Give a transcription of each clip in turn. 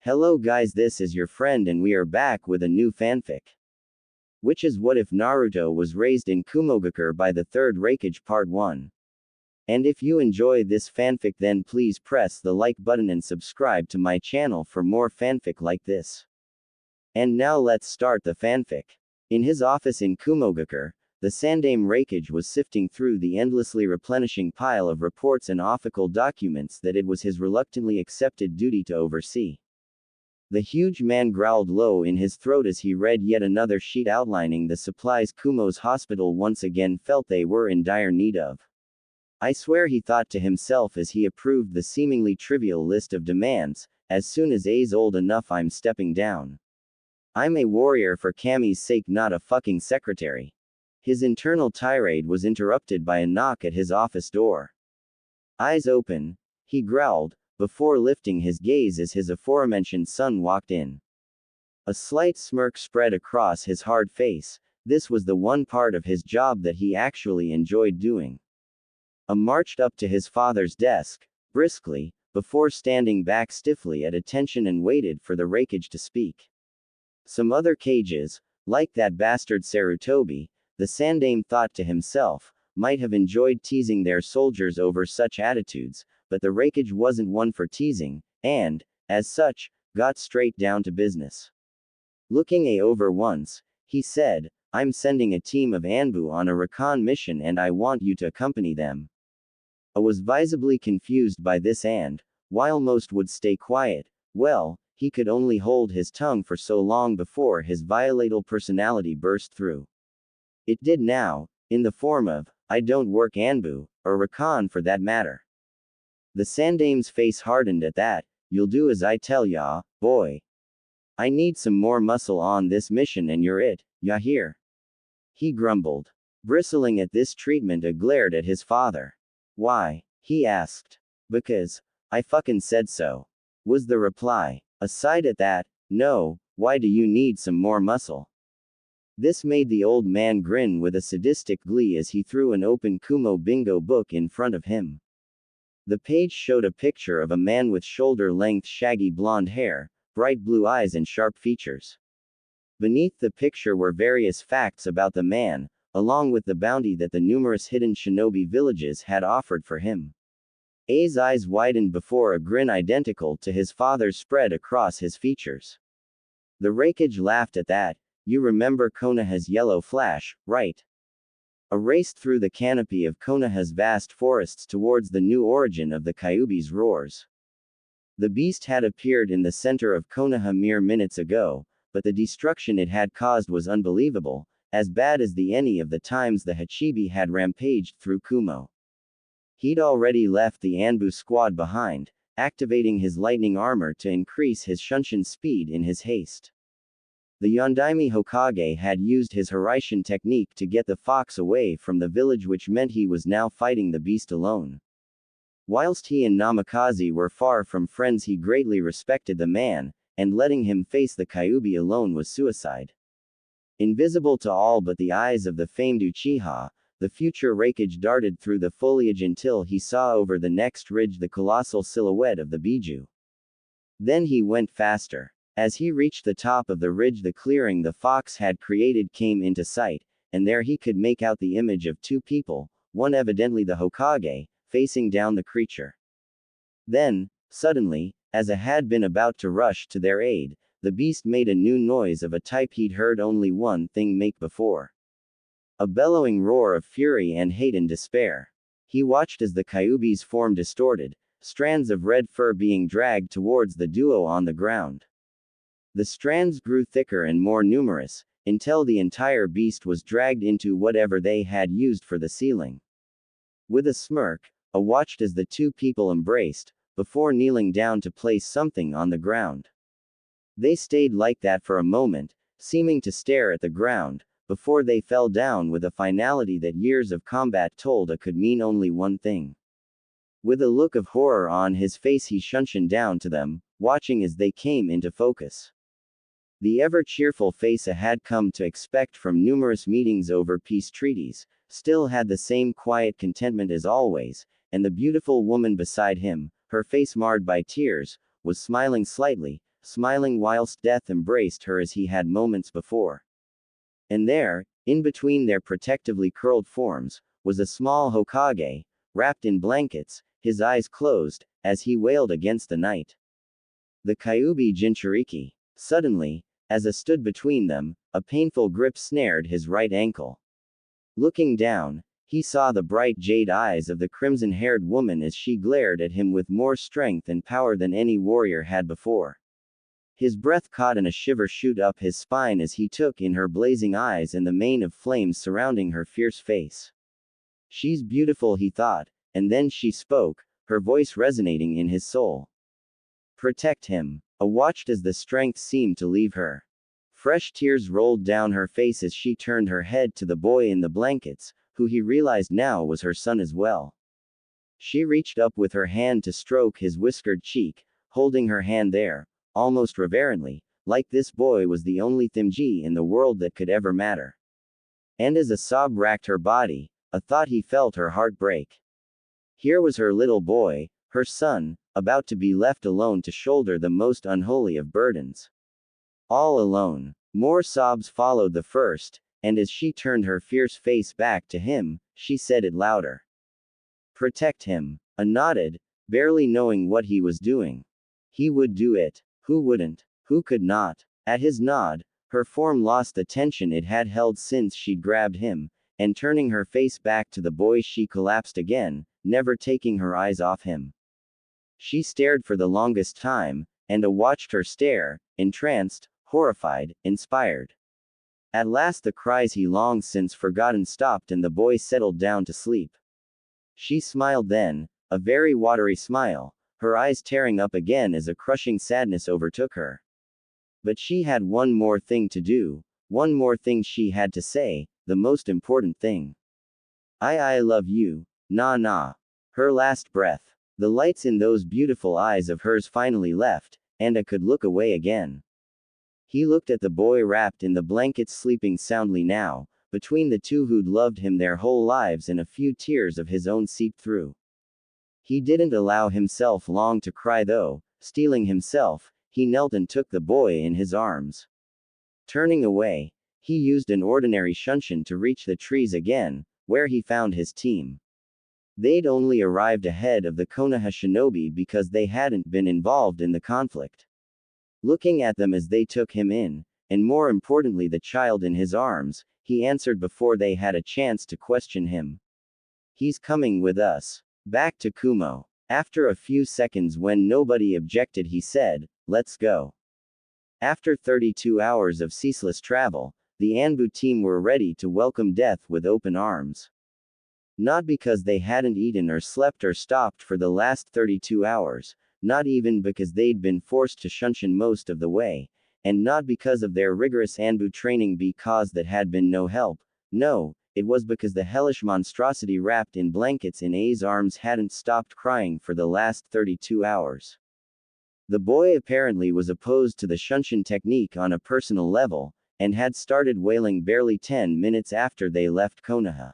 Hello guys, this is your friend and we are back with a new fanfic. Which is what if Naruto was raised in Kumogakure by the third Raikage part 1. And if you enjoy this fanfic then please press the like button and subscribe to my channel for more fanfic like this. And now let's start the fanfic. In his office in Kumogakure, the Sandaime Raikage was sifting through the endlessly replenishing pile of reports and official documents that it was his reluctantly accepted duty to oversee. The huge man growled low in his throat as he read yet another sheet outlining the supplies Kumo's hospital once again felt they were in dire need of. I swear, he thought to himself as he approved the seemingly trivial list of demands. As soon as A's old enough, I'm stepping down. I'm a warrior for Kami's sake, not a fucking secretary. His internal tirade was interrupted by a knock at his office door. Eyes open, he growled, before lifting his gaze as his aforementioned son walked in. A slight smirk spread across his hard face. This was the one part of his job that he actually enjoyed doing. Marched up to his father's desk, briskly, before standing back stiffly at attention and waited for the Raikage to speak. Some other cages, like that bastard Sarutobi, the Sandaime thought to himself, might have enjoyed teasing their soldiers over such attitudes, but the Raikage wasn't one for teasing, and, as such, got straight down to business. Looking A over once, he said, I'm sending a team of Anbu on a recon mission and I want you to accompany them. I was visibly confused by this and, while most would stay quiet, well, he could only hold his tongue for so long before his volatile personality burst through. It did now, in the form of, I don't work Anbu, or recon for that matter. The Sandaime's face hardened at that. You'll do as I tell ya, boy. I need some more muscle on this mission and you're it, ya hear? He grumbled. Bristling at this treatment, A glared at his father. Why? He asked. Because I fucking said so, was the reply. Aside at that, no, why do you need some more muscle? This made the old man grin with a sadistic glee as he threw an open Kumo bingo book in front of him. The page showed a picture of a man with shoulder-length shaggy blonde hair, bright blue eyes and sharp features. Beneath the picture were various facts about the man, along with the bounty that the numerous hidden shinobi villages had offered for him. A's eyes widened before a grin identical to his father's spread across his features. The Raikage laughed at that. You remember Konoha's yellow flash, right? A raced through the canopy of Konoha's vast forests towards the new origin of the Kyuubi's roars. The beast had appeared in the center of Konoha mere minutes ago, but the destruction it had caused was unbelievable, as bad as any of the times the Hachibi had rampaged through Kumo. He'd already left the Anbu squad behind, activating his lightning armor to increase his Shunshin speed in his haste. The Yondaime Hokage had used his Hiraishin technique to get the fox away from the village, which meant he was now fighting the beast alone. Whilst he and Namikaze were far from friends, he greatly respected the man, and letting him face the Kyuubi alone was suicide. Invisible to all but the eyes of the famed Uchiha, the future Raikage darted through the foliage until he saw over the next ridge the colossal silhouette of the Biju. Then he went faster. As he reached the top of the ridge, the clearing the fox had created came into sight, and there he could make out the image of two people, one evidently the Hokage, facing down the creature. Then, suddenly, as A had been about to rush to their aid, the beast made a new noise of a type he'd heard only one thing make before. A bellowing roar of fury and hate and despair. He watched as the Kyuubi's form distorted, strands of red fur being dragged towards the duo on the ground. The strands grew thicker and more numerous, until the entire beast was dragged into whatever they had used for the ceiling. With a smirk, A watched as the two people embraced, before kneeling down to place something on the ground. They stayed like that for a moment, seeming to stare at the ground, before they fell down with a finality that years of combat told A could mean only one thing. With a look of horror on his face, he shunshined down to them, watching as they came into focus. The ever-cheerful face A had come to expect from numerous meetings over peace treaties, still had the same quiet contentment as always, and the beautiful woman beside him, her face marred by tears, was smiling slightly, smiling whilst death embraced her as he had moments before. And there, in between their protectively curled forms, was a small Hokage, wrapped in blankets, his eyes closed, as he wailed against the night. The Kyuubi Jinchuriki. Suddenly, as a stood between them, a painful grip snared his right ankle. Looking down, he saw the bright jade eyes of the crimson-haired woman as she glared at him with more strength and power than any warrior had before. His breath caught and a shiver shoot up his spine as he took in her blazing eyes and the mane of flames surrounding her fierce face. She's beautiful, he thought, and then she spoke, her voice resonating in his soul. Protect him. I watched as the strength seemed to leave her. Fresh tears rolled down her face as she turned her head to the boy in the blankets, who he realized now was her son as well. She reached up with her hand to stroke his whiskered cheek, holding her hand there, almost reverently, like this boy was the only Thimji in the world that could ever matter. And as a sob racked her body, a thought he felt her heart break. Here was her little boy, her son, about to be left alone to shoulder the most unholy of burdens. All alone. More sobs followed the first, and as she turned her fierce face back to him, she said it louder. Protect him. I nodded, barely knowing what he was doing. He would do it. Who wouldn't? Who could not? At his nod, her form lost the tension it had held since she'd grabbed him, and turning her face back to the boy she collapsed again, never taking her eyes off him. She stared for the longest time, and I watched her stare, entranced, horrified, inspired. At last the cries he long since forgotten stopped and the boy settled down to sleep. She smiled then, a very watery smile, her eyes tearing up again as a crushing sadness overtook her. But she had one more thing to do, one more thing she had to say, the most important thing. I love you, nah. Her last breath. The lights in those beautiful eyes of hers finally left, and I could look away again. He looked at the boy wrapped in the blankets sleeping soundly now, between the two who'd loved him their whole lives and a few tears of his own seeped through. He didn't allow himself long to cry though, steeling himself, he knelt and took the boy in his arms. Turning away, he used an ordinary shunshin to reach the trees again, where he found his team. They'd only arrived ahead of the Konoha shinobi because they hadn't been involved in the conflict. Looking at them as they took him in, and more importantly the child in his arms, he answered before they had a chance to question him. He's coming with us. Back to Kumo. After a few seconds when nobody objected he said, let's go. After 32 hours of ceaseless travel, the Anbu team were ready to welcome death with open arms. Not because they hadn't eaten or slept or stopped for the last 32 hours, not even because they'd been forced to shunshin most of the way, and not because of their rigorous Anbu training because that had been no help, no, it was because the hellish monstrosity wrapped in blankets in A's arms hadn't stopped crying for the last 32 hours. The boy apparently was opposed to the shunshin technique on a personal level, and had started wailing barely 10 minutes after they left Konoha.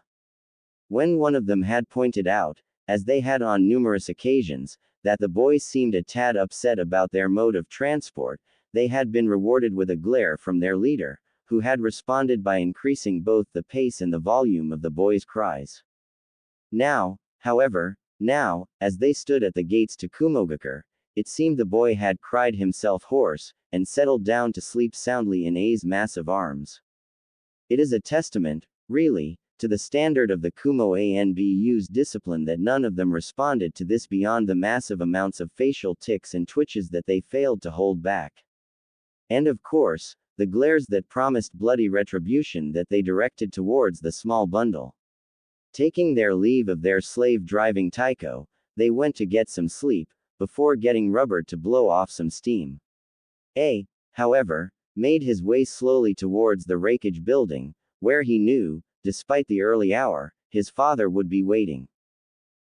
When one of them had pointed out, as they had on numerous occasions, that the boys seemed a tad upset about their mode of transport, they had been rewarded with a glare from their leader, who had responded by increasing both the pace and the volume of the boys' cries. Now, however, as they stood at the gates to Kumogakure, it seemed the boy had cried himself hoarse, and settled down to sleep soundly in A's massive arms. It is a testament, really, to the standard of the Kumo Anbu's discipline that none of them responded to this beyond the massive amounts of facial tics and twitches that they failed to hold back. And of course, the glares that promised bloody retribution that they directed towards the small bundle. Taking their leave of their slave-driving taiko, they went to get some sleep, before getting rubber to blow off some steam. A, however, made his way slowly towards the Raikage building, where he knew, despite the early hour, his father would be waiting.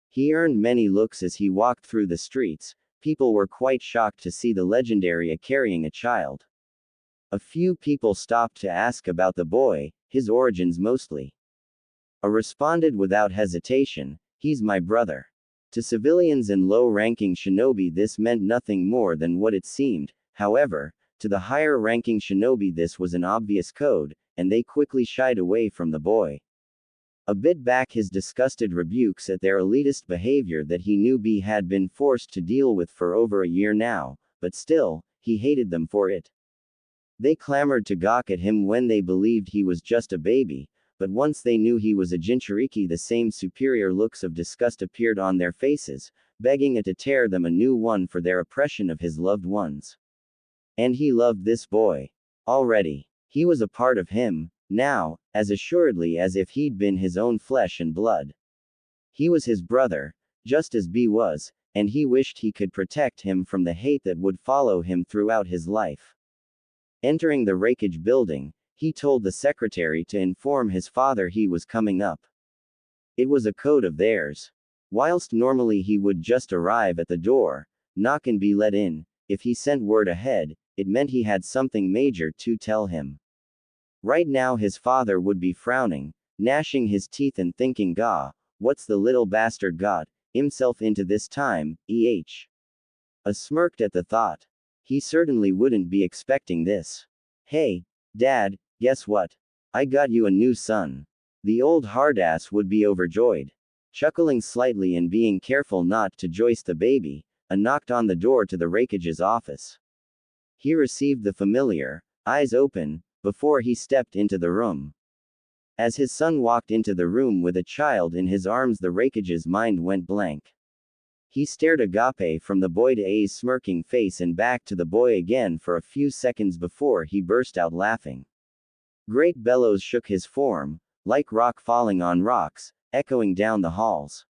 He earned many looks as he walked through the streets. People were quite shocked to see the legendary A carrying a child. A few people stopped to ask about the boy, his origins mostly. A responded without hesitation, he's my brother. To civilians and low-ranking shinobi this meant nothing more than what it seemed, However, to the higher-ranking shinobi this was an obvious code, and they quickly shied away from the boy. A bit back his disgusted rebukes at their elitist behavior that he knew B had been forced to deal with for over a year now, but still, he hated them for it. They clamored to gawk at him when they believed he was just a baby, but once they knew he was a Jinchuriki the same superior looks of disgust appeared on their faces, begging it to tear them a new one for their oppression of his loved ones. And he loved this boy. Already. He was a part of him, now, as assuredly as if he'd been his own flesh and blood. He was his brother, just as B was, and he wished he could protect him from the hate that would follow him throughout his life. Entering the Raikage building, he told the secretary to inform his father he was coming up. It was a code of theirs. Whilst normally he would just arrive at the door, knock and be let in, if he sent word ahead, it meant he had something major to tell him. Right now his father would be frowning, gnashing his teeth and thinking, "Gah, what's the little bastard got himself into this time, smirked at the thought. He certainly wouldn't be expecting this. "Hey, Dad, guess what? I got you a new son." The old hardass would be overjoyed. Chuckling slightly and being careful not to joist the baby, knocked on the door to the Raikage's office. He received the familiar, eyes open, before he stepped into the room. As his son walked into the room with a child in his arms, the Raikage's mind went blank. He stared agape from the boy to A's smirking face and back to the boy again for a few seconds before he burst out laughing. Great bellows shook his form, like rock falling on rocks, echoing down the halls.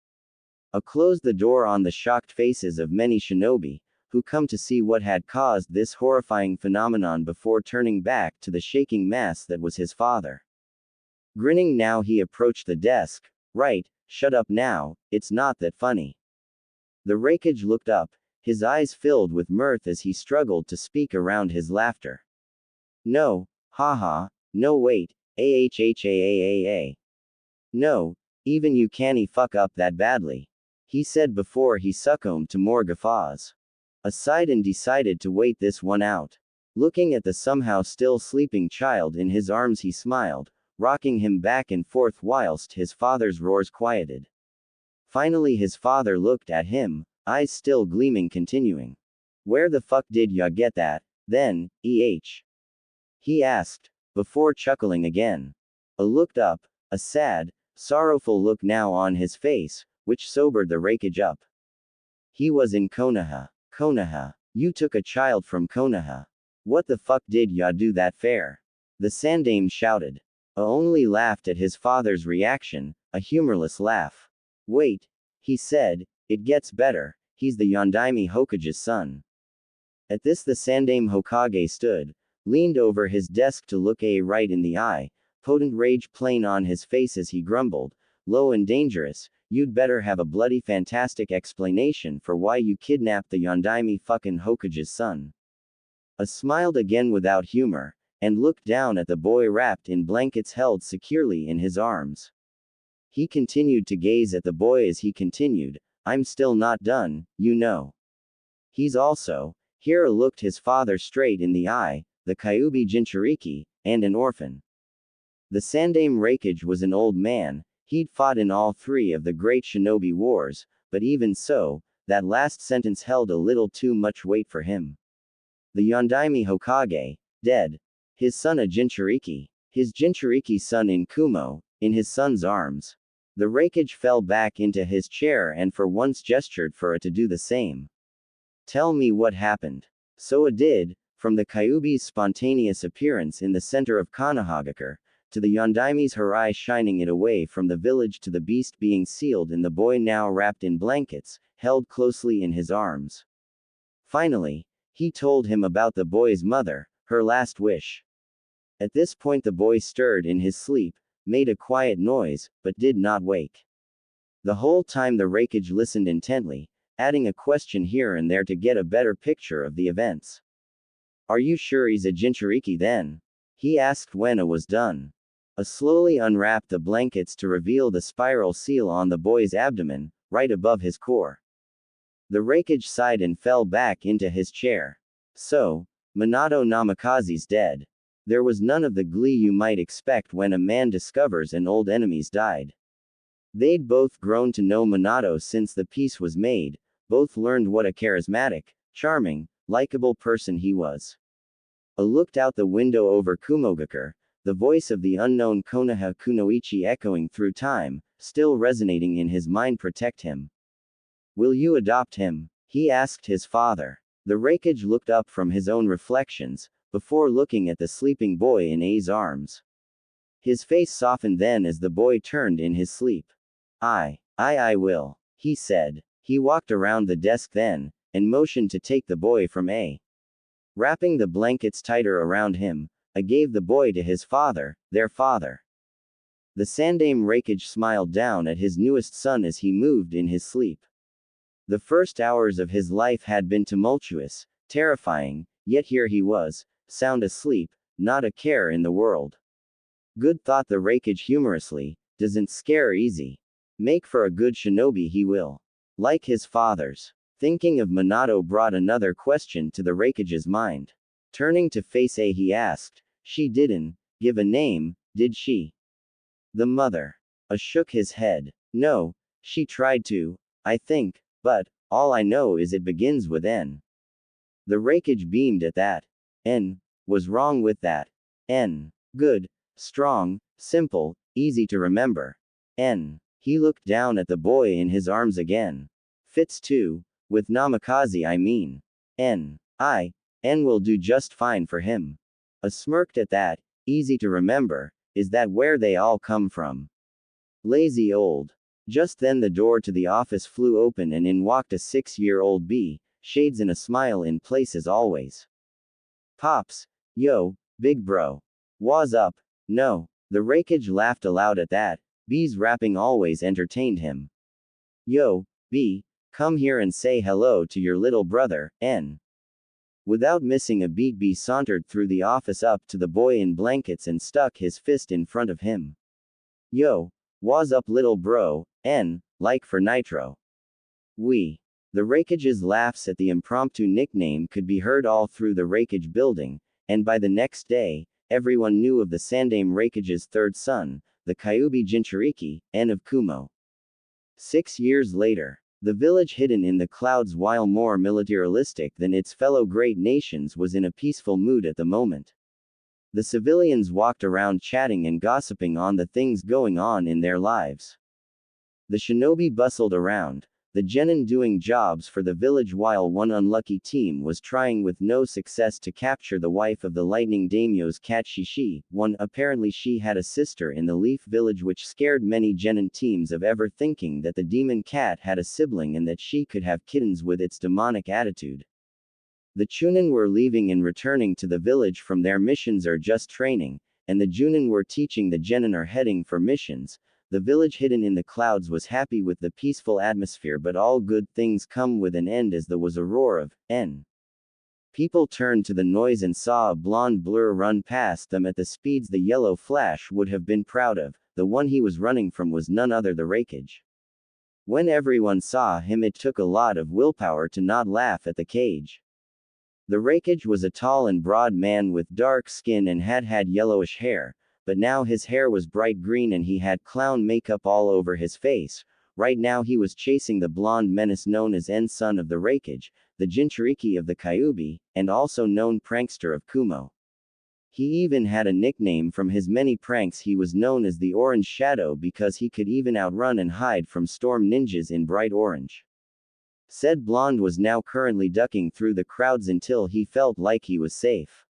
Closed the door on the shocked faces of many shinobi, who come to see what had caused this horrifying phenomenon before turning back to the shaking mass that was his father. Grinning now he approached the desk. "Right, shut up now, it's not that funny." The Raikage looked up, his eyes filled with mirth as he struggled to speak around his laughter. "No, haha, no wait, ahhaaa. No, even you can't fuck up that badly," he said before he succumbed to more guffaws. Sighed and decided to wait this one out. Looking at the somehow still sleeping child in his arms he smiled, rocking him back and forth whilst his father's roars quieted. Finally his father looked at him, eyes still gleaming, continuing. "Where the fuck did ya get that, then, he asked, before chuckling again. Looked up, a sad, sorrowful look now on his face, which sobered the Raikage up. "He was in Konoha. Konoha. You took a child from Konoha. What the fuck did ya do that fair?" The Sandame shouted. Only laughed at his father's reaction, a humorless laugh. "Wait," he said, "it gets better, he's the Yondaime Hokage's son." At this the Sandame Hokage stood, leaned over his desk to look A right in the eye, potent rage plain on his face as he grumbled, "Low and dangerous, you'd better have a bloody fantastic explanation for why you kidnapped the Yondaime fucking Hokage's son." Smiled again without humor, and looked down at the boy wrapped in blankets held securely in his arms. He continued to gaze at the boy as he continued, "I'm still not done, you know. He's also," here looked his father straight in the eye, "the Kyuubi Jinchuriki, and an orphan." The Sandame Raikage was an old man. He'd fought in all three of the great shinobi wars, but even so, that last sentence held a little too much weight for him. The Yondaime Hokage, dead. His son a Jinchuriki. His Jinchuriki son in Kumo, in his son's arms. The Raikage fell back into his chair and for once gestured for it to do the same. "Tell me what happened." So it did, from the Kyuubi's spontaneous appearance in the center of Kumogakure, to the Yondaime's Harai shining it away from the village to the beast being sealed in the boy now wrapped in blankets, held closely in his arms. Finally, he told him about the boy's mother, her last wish. At this point the boy stirred in his sleep, made a quiet noise, but did not wake. The whole time the Raikage listened intently, adding a question here and there to get a better picture of the events. "Are you sure he's a Jinchuriki then?" he asked when it was done. Slowly unwrapped the blankets to reveal the spiral seal on the boy's abdomen, right above his core. The Raikage sighed and fell back into his chair. "So, Minato Namikaze's dead. There was none of the glee you might expect when a man discovers an old enemy's died. They'd both grown to know Minato since the peace was made, both learned what a charismatic, charming, likable person he was. I looked out the window over Kumogakure, the voice of the unknown Konoha Kunoichi echoing through time, still resonating in his mind. Protect him. Will you adopt him? He asked his father. The Raikage looked up from his own reflections, before looking at the sleeping boy in A's arms. His face softened then as the boy turned in his sleep. I will, he said. He walked around the desk then, and motioned to take the boy from A. Wrapping the blankets tighter around him, I gave the boy to his father, their father. The Sandaime Raikage smiled down at his newest son as he moved in his sleep. The first hours of his life had been tumultuous, terrifying, yet here he was, sound asleep, not a care in the world. Good, thought the Raikage humorously, doesn't scare easy. Make for a good shinobi he will. Like his fathers. Thinking of Minato brought another question to the Raikage's mind. Turning to face A, he asked, she didn't give a name, did she? The mother. A shook his head. No, she tried to, I think, but all I know is it begins with N. The Raikage beamed at that. N. Was wrong with that. N. Good, strong, simple, easy to remember. N. He looked down at the boy in his arms again. Fits too, with Namikaze I mean. N. Will do just fine for him. A smirked at that, easy to remember, is that where they all come from? Lazy old. Just then the door to the office flew open and in walked a 6-year-old B, shades and a smile in place as always. Pops. Yo, big bro. What's up? No. The Raikage laughed aloud at that. B's rapping always entertained him. Yo, B, come here and say hello to your little brother, N. Without missing a beat, B sauntered through the office up to the boy in blankets and stuck his fist in front of him. Yo, what's up little bro, N, like for Nitro. We. The Raikage's laughs at the impromptu nickname could be heard all through the Raikage building, and by the next day, everyone knew of the Sandaime Raikage's third son, the Kyuubi Jinchuriki, N of Kumo. 6 years later, the village hidden in the clouds, while more militaristic than its fellow great nations, was in a peaceful mood at the moment. The civilians walked around chatting and gossiping on the things going on in their lives. The shinobi bustled around, the genin doing jobs for the village, while one unlucky team was trying with no success to capture the wife of the lightning daimyo's cat Shishi. Apparently she had a sister in the leaf village, which scared many genin teams of ever thinking that the demon cat had a sibling and that she could have kittens with its demonic attitude. The chunin were leaving and returning to the village from their missions or just training, and the junin were teaching the genin or heading for missions. The village hidden in the clouds was happy with the peaceful atmosphere, but all good things come with an end, as there was a roar of N. People turned to the noise and saw a blonde blur run past them at the speeds the yellow flash would have been proud of. The one he was running from was none other the Raikage. When everyone saw him, it took a lot of willpower to not laugh at the cage. The Raikage was a tall and broad man with dark skin and had yellowish hair. But now his hair was bright green and he had clown makeup all over his face. Right now he was chasing the blonde menace known as N, son of the Raikage, the Jinchuriki of the Kyuubi, and also known prankster of Kumo. He even had a nickname from his many pranks. He was known as the Orange Shadow because he could even outrun and hide from storm ninjas in bright orange. Said blonde was now currently ducking through the crowds until he felt like he was safe.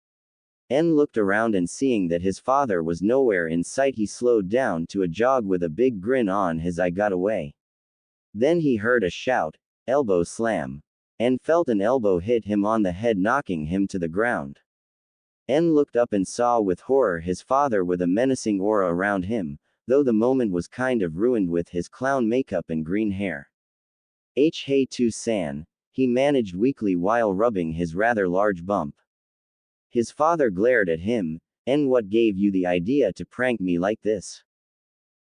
N looked around and seeing that his father was nowhere in sight, he slowed down to a jog with a big grin on his eye. Got away. Then he heard a shout, elbow slam. N felt an elbow hit him on the head, knocking him to the ground. N looked up and saw with horror his father with a menacing aura around him, though the moment was kind of ruined with his clown makeup and green hair. Hey to san, he managed weakly while rubbing his rather large bump. His father glared at him. N, what gave you the idea to prank me like this?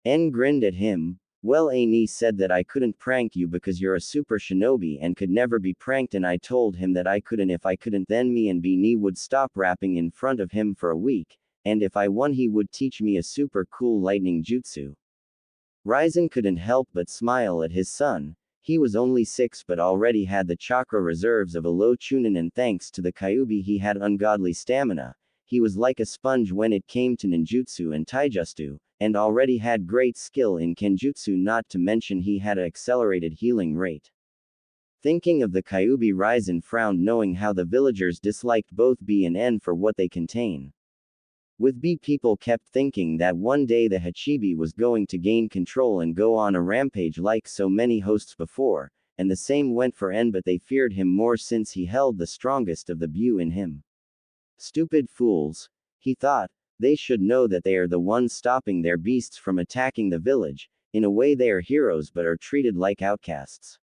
N grinned at him. Well, Ani said that I couldn't prank you because you're a super shinobi and could never be pranked, and I told him that I couldn't. If I couldn't, then me and Ni would stop rapping in front of him for a week, and if I won he would teach me a super cool lightning jutsu. Raizen couldn't help but smile at his son. He was only 6 but already had the chakra reserves of a low chunin, and thanks to the kyubi he had ungodly stamina. He was like a sponge when it came to ninjutsu and taijutsu, and already had great skill in kenjutsu, not to mention he had an accelerated healing rate. Thinking of the kyubi, Raizen frowned, knowing how the villagers disliked both B and N for what they contain. With B, people kept thinking that one day the Hachibi was going to gain control and go on a rampage like so many hosts before, and the same went for N, but they feared him more since he held the strongest of the Bu in him. Stupid fools, he thought, they should know that they are the ones stopping their beasts from attacking the village. In a way they are heroes but are treated like outcasts.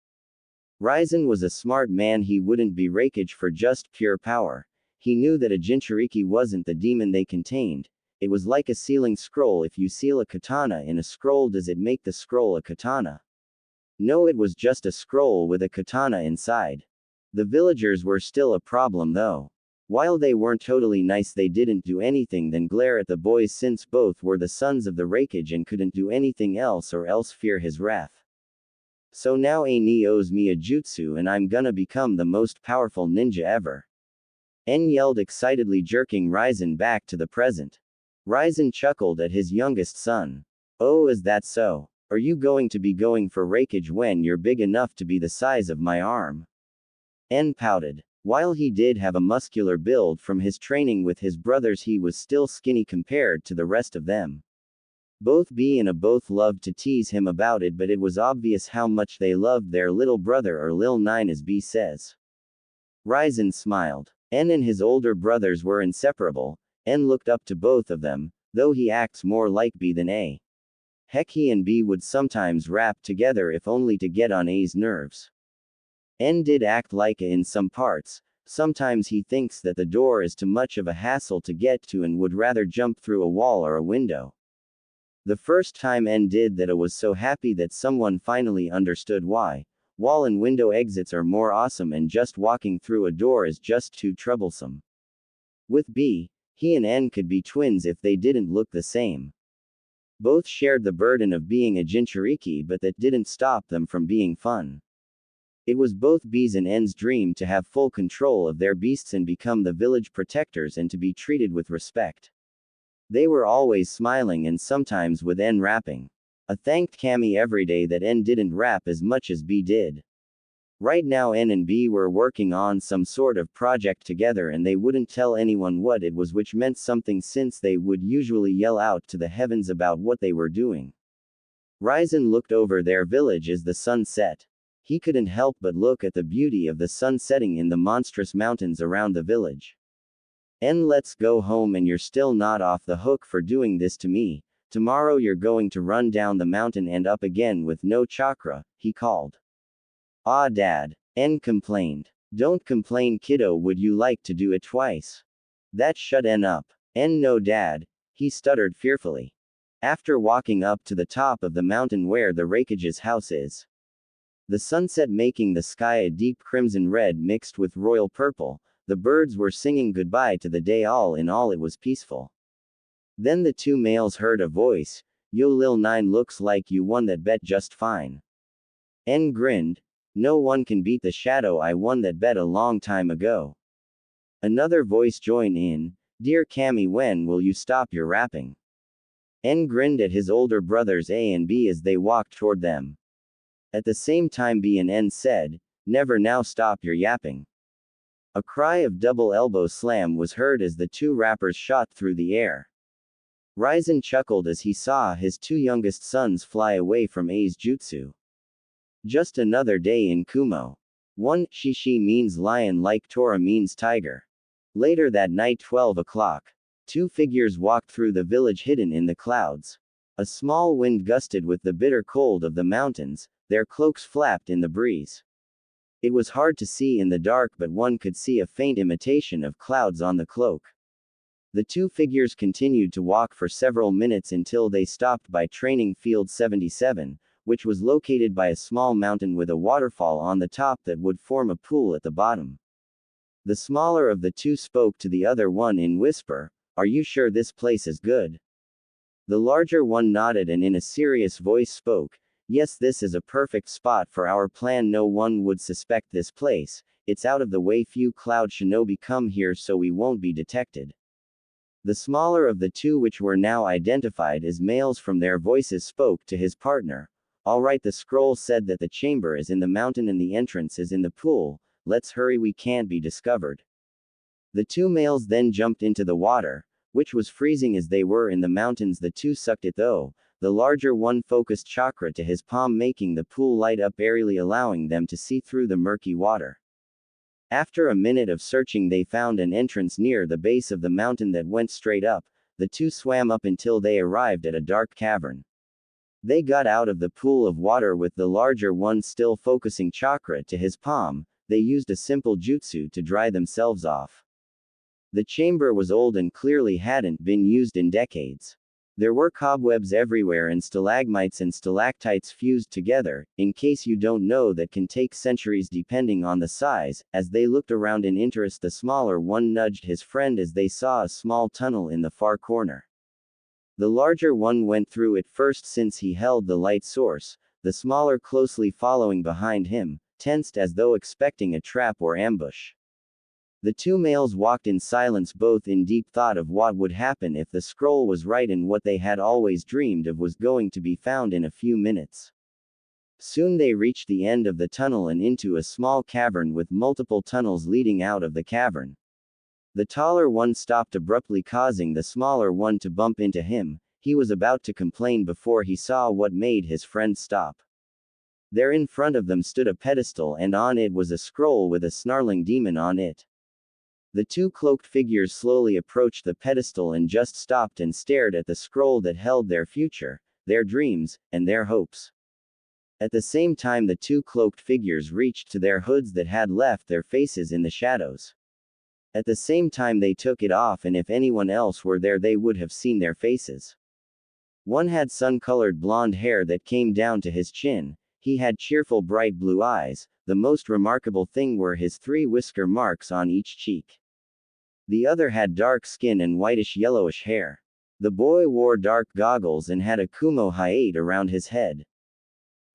Raizen was a smart man, he wouldn't be Raikage for just pure power. He knew that a Jinchuriki wasn't the demon they contained. It was like a sealing scroll. If you seal a katana in a scroll, does it make the scroll a katana? No, it was just a scroll with a katana inside. The villagers were still a problem though. While they weren't totally nice, they didn't do anything than glare at the boys, since both were the sons of the Raikage and couldn't do anything else or else fear his wrath. So now Ani owes me a jutsu and I'm gonna become the most powerful ninja ever. N yelled excitedly, jerking Raizen back to the present. Raizen chuckled at his youngest son. Oh, is that so? Are you going to be going for Raikage when you're big enough to be the size of my arm? N pouted. While he did have a muscular build from his training with his brothers, he was still skinny compared to the rest of them. Both B and A both loved to tease him about it, but it was obvious how much they loved their little brother, or Lil Nine as B says. Raizen smiled. N and his older brothers were inseparable. N looked up to both of them, though he acts more like B than A. Heck, he and B would sometimes rap together if only to get on A's nerves. N did act like A in some parts. Sometimes he thinks that the door is too much of a hassle to get to and would rather jump through a wall or a window. The first time N did that, I was so happy that someone finally understood why. Wall and window exits are more awesome and just walking through a door is just too troublesome. With B, he and N could be twins if they didn't look the same. Both shared the burden of being a Jinchuriki, but that didn't stop them from being fun. It was both B's and N's dream to have full control of their beasts and become the village protectors and to be treated with respect. They were always smiling, and sometimes with N rapping. A thanked Kami every day that N didn't rap as much as B did. Right now N and B were working on some sort of project together, and they wouldn't tell anyone what it was, which meant something since they would usually yell out to the heavens about what they were doing. Raizen looked over their village as the sun set. He couldn't help but look at the beauty of the sun setting in the monstrous mountains around the village. N, let's go home, and you're still not off the hook for doing this to me. Tomorrow you're going to run down the mountain and up again with no chakra, he called. Ah, Dad, N complained. Don't complain, kiddo, would you like to do it twice? That shut N up. N, no, Dad, he stuttered fearfully. After walking up to the top of the mountain where the Raikage's house is, the sunset making the sky a deep crimson red mixed with royal purple, the birds were singing goodbye to the day. All in all, it was peaceful. Then the two males heard a voice. Yo, Lil Nine, looks like you won that bet just fine. N grinned. No one can beat the shadow, I won that bet a long time ago. Another voice joined in. Dear Kami, when will you stop your rapping? N grinned at his older brothers A and B as they walked toward them. At the same time B and N said, never, now stop your yapping. A cry of double elbow slam was heard as the two rappers shot through the air. Raizen chuckled as he saw his two youngest sons fly away from A's jutsu. Just another day in Kumo. 1. Shishi means lion like Tora means tiger. Later that night, 12 o'clock. Two figures walked through the village hidden in the clouds. A small wind gusted with the bitter cold of the mountains, their cloaks flapped in the breeze. It was hard to see in the dark, but one could see a faint imitation of clouds on the cloak. The two figures continued to walk for several minutes until they stopped by Training Field 77, which was located by a small mountain with a waterfall on the top that would form a pool at the bottom. The smaller of the two spoke to the other one in whisper, "Are you sure this place is good?" The larger one nodded and in a serious voice spoke, "Yes, this is a perfect spot for our plan. No one would suspect this place. It's out of the way. Few cloud shinobi come here, so we won't be detected." The smaller of the two, which were now identified as males from their voices, spoke to his partner. "All right, the scroll said that the chamber is in the mountain and the entrance is in the pool. Let's hurry, we can't be discovered." The two males then jumped into the water, which was freezing as they were in the mountains. The two sucked it though. The larger one focused chakra to his palm, making the pool light up airily, allowing them to see through the murky water. After a minute of searching, they found an entrance near the base of the mountain that went straight up. The two swam up until they arrived at a dark cavern. They got out of the pool of water with the larger one still focusing chakra to his palm. They used a simple jutsu to dry themselves off. The chamber was old and clearly hadn't been used in decades. There were cobwebs everywhere and stalagmites and stalactites fused together. In case you don't know, that can take centuries depending on the size. As they looked around in interest, the smaller one nudged his friend as they saw a small tunnel in the far corner. The larger one went through it first since he held the light source, the smaller closely following behind him, tensed as though expecting a trap or ambush. The two males walked in silence, both in deep thought of what would happen if the scroll was right and what they had always dreamed of was going to be found in a few minutes. Soon they reached the end of the tunnel and into a small cavern with multiple tunnels leading out of the cavern. The taller one stopped abruptly, causing the smaller one to bump into him. He was about to complain before he saw what made his friend stop. There in front of them stood a pedestal, and on it was a scroll with a snarling demon on it. The two cloaked figures slowly approached the pedestal and just stopped and stared at the scroll that held their future, their dreams, and their hopes. At the same time, the two cloaked figures reached to their hoods that had left their faces in the shadows. At the same time, they took it off, and if anyone else were there, they would have seen their faces. One had sun-colored blonde hair that came down to his chin. He had cheerful bright blue eyes. The most remarkable thing were his 3 whisker marks on each cheek. The other had dark skin and whitish-yellowish hair. The boy wore dark goggles and had a kumo hayate around his head.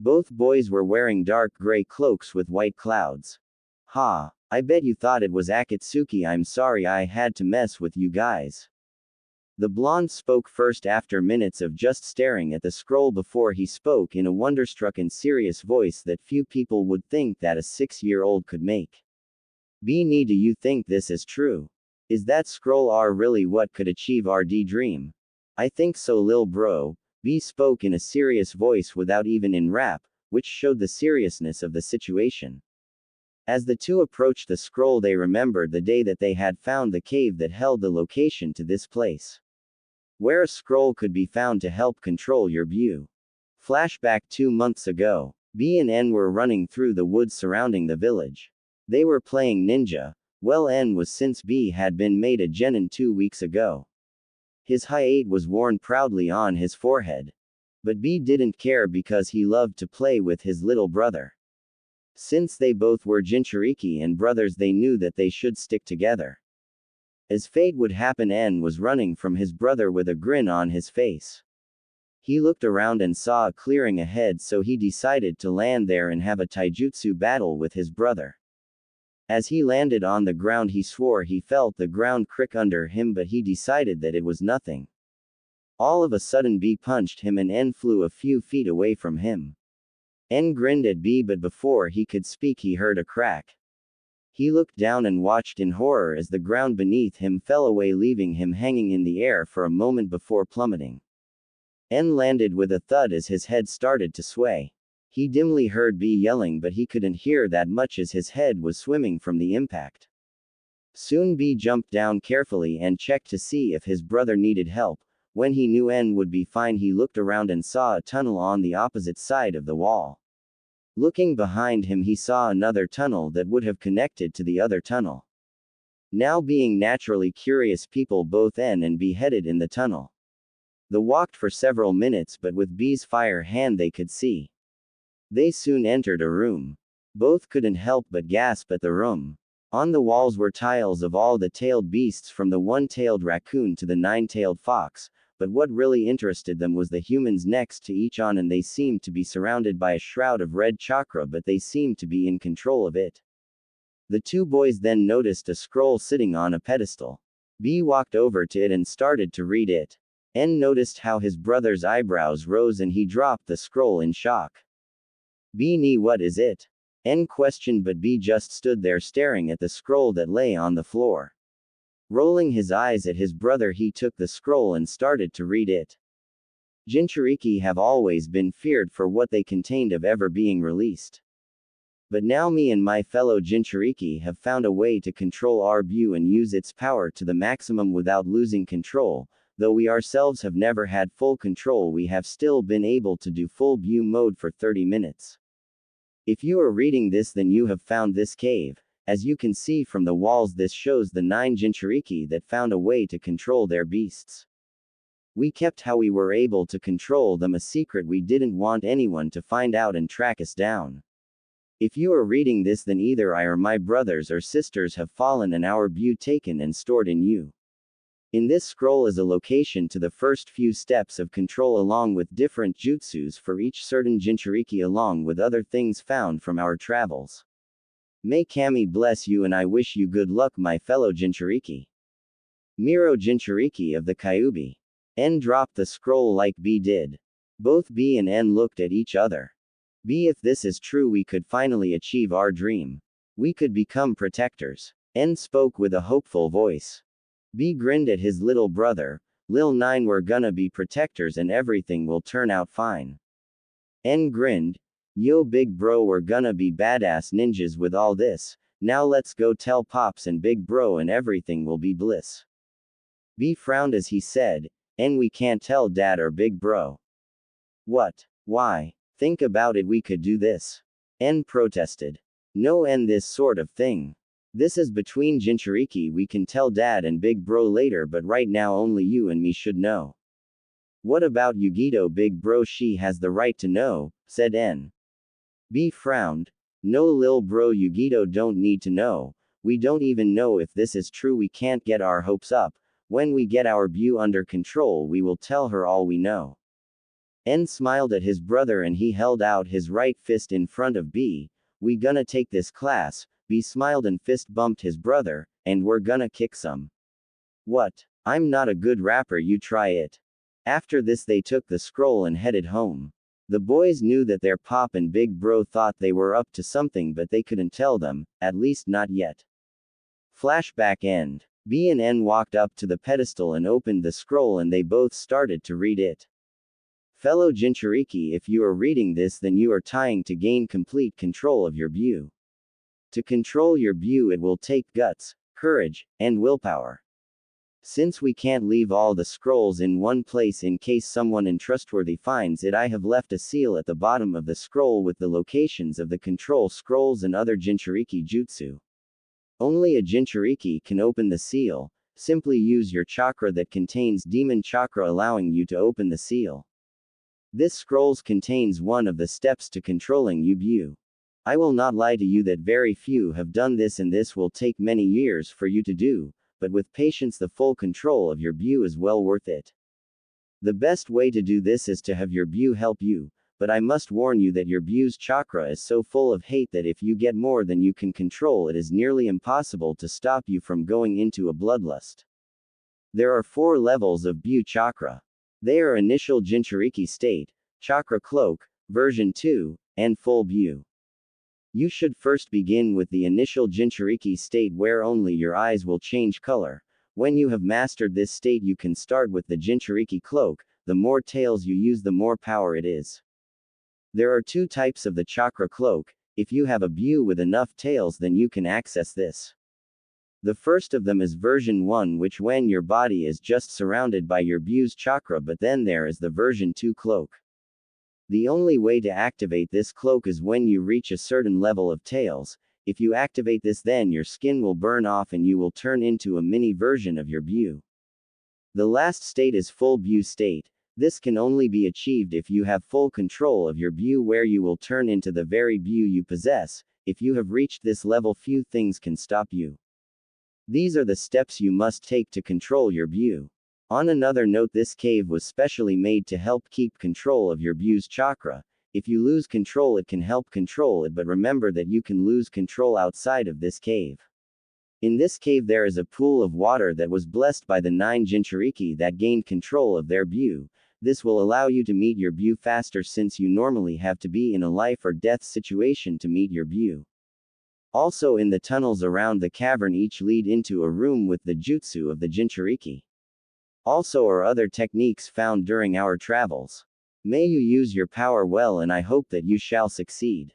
Both boys were wearing dark gray cloaks with white clouds. "Ha, I bet you thought it was Akatsuki. I'm sorry I had to mess with you guys." The blonde spoke first after minutes of just staring at the scroll before he spoke in a wonderstruck and serious voice that few people would think that a 6-year-old could make. "B, do you think this is true? Is that scroll really what could achieve our dream?" "I think so, lil bro," B spoke in a serious voice without even in rap, which showed the seriousness of the situation. As the two approached the scroll, they remembered the day that they had found the cave that held the location to this place, where a scroll could be found to help control your view. Flashback 2 months ago. B and N were running through the woods surrounding the village. They were playing ninja. Well, N was, since B had been made a genin 2 weeks ago. His hayate was worn proudly on his forehead. But B didn't care because he loved to play with his little brother. Since they both were Jinchuriki and brothers, they knew that they should stick together. As fate would happen, N was running from his brother with a grin on his face. He looked around and saw a clearing ahead, so he decided to land there and have a taijutsu battle with his brother. As he landed on the ground, he swore he felt the ground crick under him, but he decided that it was nothing. All of a sudden, B punched him and N flew a few feet away from him. N grinned at B, but before he could speak, he heard a crack. He looked down and watched in horror as the ground beneath him fell away, leaving him hanging in the air for a moment before plummeting. N landed with a thud as his head started to sway. He dimly heard B yelling, but he couldn't hear that much as his head was swimming from the impact. Soon B jumped down carefully and checked to see if his brother needed help. When he knew N would be fine, he looked around and saw a tunnel on the opposite side of the wall. Looking behind him, he saw another tunnel that would have connected to the other tunnel. Now, being naturally curious people, both N and B headed in the tunnel. They walked for several minutes, but with B's fire hand they could see They soon entered a room. Both couldn't help but gasp at the room. On the walls were tiles of all the tailed beasts from the one-tailed raccoon to the nine-tailed fox, but what really interested them was the humans next to each on, and they seemed to be surrounded by a shroud of red chakra, but they seemed to be in control of it. The two boys then noticed a scroll sitting on a pedestal. B walked over to it and started to read it. N noticed how his brother's eyebrows rose and he dropped the scroll in shock. B ni, what is it? N questioned, but B just stood there staring at the scroll that lay on the floor. Rolling his eyes at his brother, he took the scroll and started to read it. Jinchuriki have always been feared for what they contained of ever being released. But now me and my fellow Jinchuriki have found a way to control our Bu and use its power to the maximum without losing control. Though we ourselves have never had full control, we have still been able to do full Bu mode for 30 minutes. If you are reading this, then you have found this cave. As you can see from the walls, this shows the 9 Jinchuriki that found a way to control their beasts. We kept how we were able to control them a secret. We didn't want anyone to find out and track us down. If you are reading this, then either I or my brothers or sisters have fallen and our Bu taken and stored in you. In this scroll is a location to the first few steps of control along with different jutsus for each certain Jinchuriki along with other things found from our travels. May Kami bless you and I wish you good luck, my fellow Jinchuriki. Miro Jinchuriki of the Kyuubi. N dropped the scroll like B did. Both B and N looked at each other. B, if this is true, we could finally achieve our dream. We could become protectors. N spoke with a hopeful voice. B grinned at his little brother. Lil 9, we're gonna be protectors and everything will turn out fine. N grinned. Yo big bro, we're gonna be badass ninjas with all this. Now let's go tell Pops and big bro and everything will be bliss. B frowned as he said, N, we can't tell dad or big bro. What? Why? Think about it, we could do this. N protested. No, N, this sort of thing. This is between Jinchuriki, we can tell dad and big bro later, but right now only you and me should know. What about Yugito, big bro? She has the right to know, said N. B frowned. No lil bro, Yugito don't need to know. We don't even know if this is true. We can't get our hopes up. When we get our Bu under control, we will tell her all we know. N smiled at his brother and he held out his right fist in front of B. We gonna take this class. B smiled and fist bumped his brother, and we're gonna kick some. What? I'm not a good rapper, you try it. After this they took the scroll and headed home. The boys knew that their pop and big bro thought they were up to something, but they couldn't tell them, at least not yet. Flashback end. B and N walked up to the pedestal and opened the scroll and they both started to read it. Fellow Jinchuriki, if you are reading this, then you are trying to gain complete control of your Bu. To control your Bu, it will take guts, courage, and willpower. Since we can't leave all the scrolls in one place in case someone untrustworthy finds it, I have left a seal at the bottom of the scroll with the locations of the control scrolls and other Jinchuriki jutsu. Only a Jinchuriki can open the seal. Simply use your chakra that contains demon chakra, allowing you to open the seal. This scrolls contains one of the steps to controlling your Bu. I will not lie to you that very few have done this, and this will take many years for you to do, but with patience the full control of your Bu is well worth it. The best way to do this is to have your Bu help you, but I must warn you that your Bu's chakra is so full of hate that if you get more than you can control, it is nearly impossible to stop you from going into a bloodlust. There are 4 levels of Bu chakra. They are initial Jinchuriki state, chakra cloak, version 2, and full Bu. You should first begin with the initial Jinchuriki state where only your eyes will change color. When you have mastered this state, you can start with the Jinchuriki cloak. The more tails you use, the more power it is. There are 2 types of the chakra cloak. If you have a Bu with enough tails, then you can access this. The first of them is version 1, which when your body is just surrounded by your Bu's chakra, but then there is the version 2 cloak. The only way to activate this cloak is when you reach a certain level of tails. If you activate this, then your skin will burn off and you will turn into a mini version of your Bu. The last state is full Bu state. This can only be achieved if you have full control of your Bu, where you will turn into the very Bu you possess. If you have reached this level, few things can stop you. These are the steps you must take to control your Bu. On another note, this cave was specially made to help keep control of your Bu's chakra. If you lose control, it can help control it, but remember that you can lose control outside of this cave. In this cave there is a pool of water that was blessed by the 9 Jinchuriki that gained control of their Bu. This will allow you to meet your Bu faster, since you normally have to be in a life or death situation to meet your Bu. Also, in the tunnels around the cavern, each lead into a room with the jutsu of the Jinchuriki. Also are other techniques found during our travels. May you use your power well, and I hope that you shall succeed.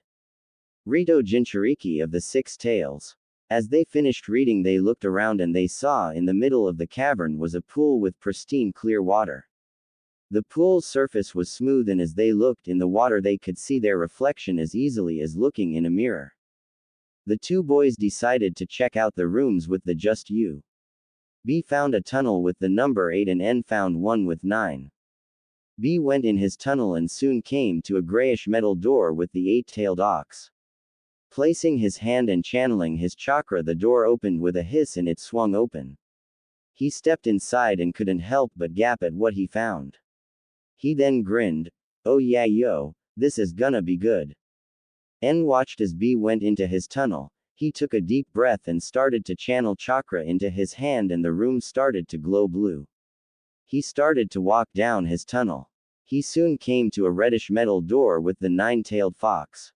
Rito Jinchuriki of the 6 Tails. As they finished reading, they looked around and they saw in the middle of the cavern was a pool with pristine clear water. The pool's surface was smooth, and as they looked in the water they could see their reflection as easily as looking in a mirror. The 2 boys decided to check out the rooms with the just U. B found a tunnel with the number 8 and N found one with 9. B went in his tunnel and soon came to a grayish metal door with the 8-tailed ox. Placing his hand and channeling his chakra, the door opened with a hiss and it swung open. He stepped inside and couldn't help but gap at what he found. He then grinned. "Oh yeah, yo, this is gonna be good." N watched as B went into his tunnel. He took a deep breath and started to channel chakra into his hand, and the room started to glow blue. He started to walk down his tunnel. He soon came to a reddish metal door with the 9-tailed fox.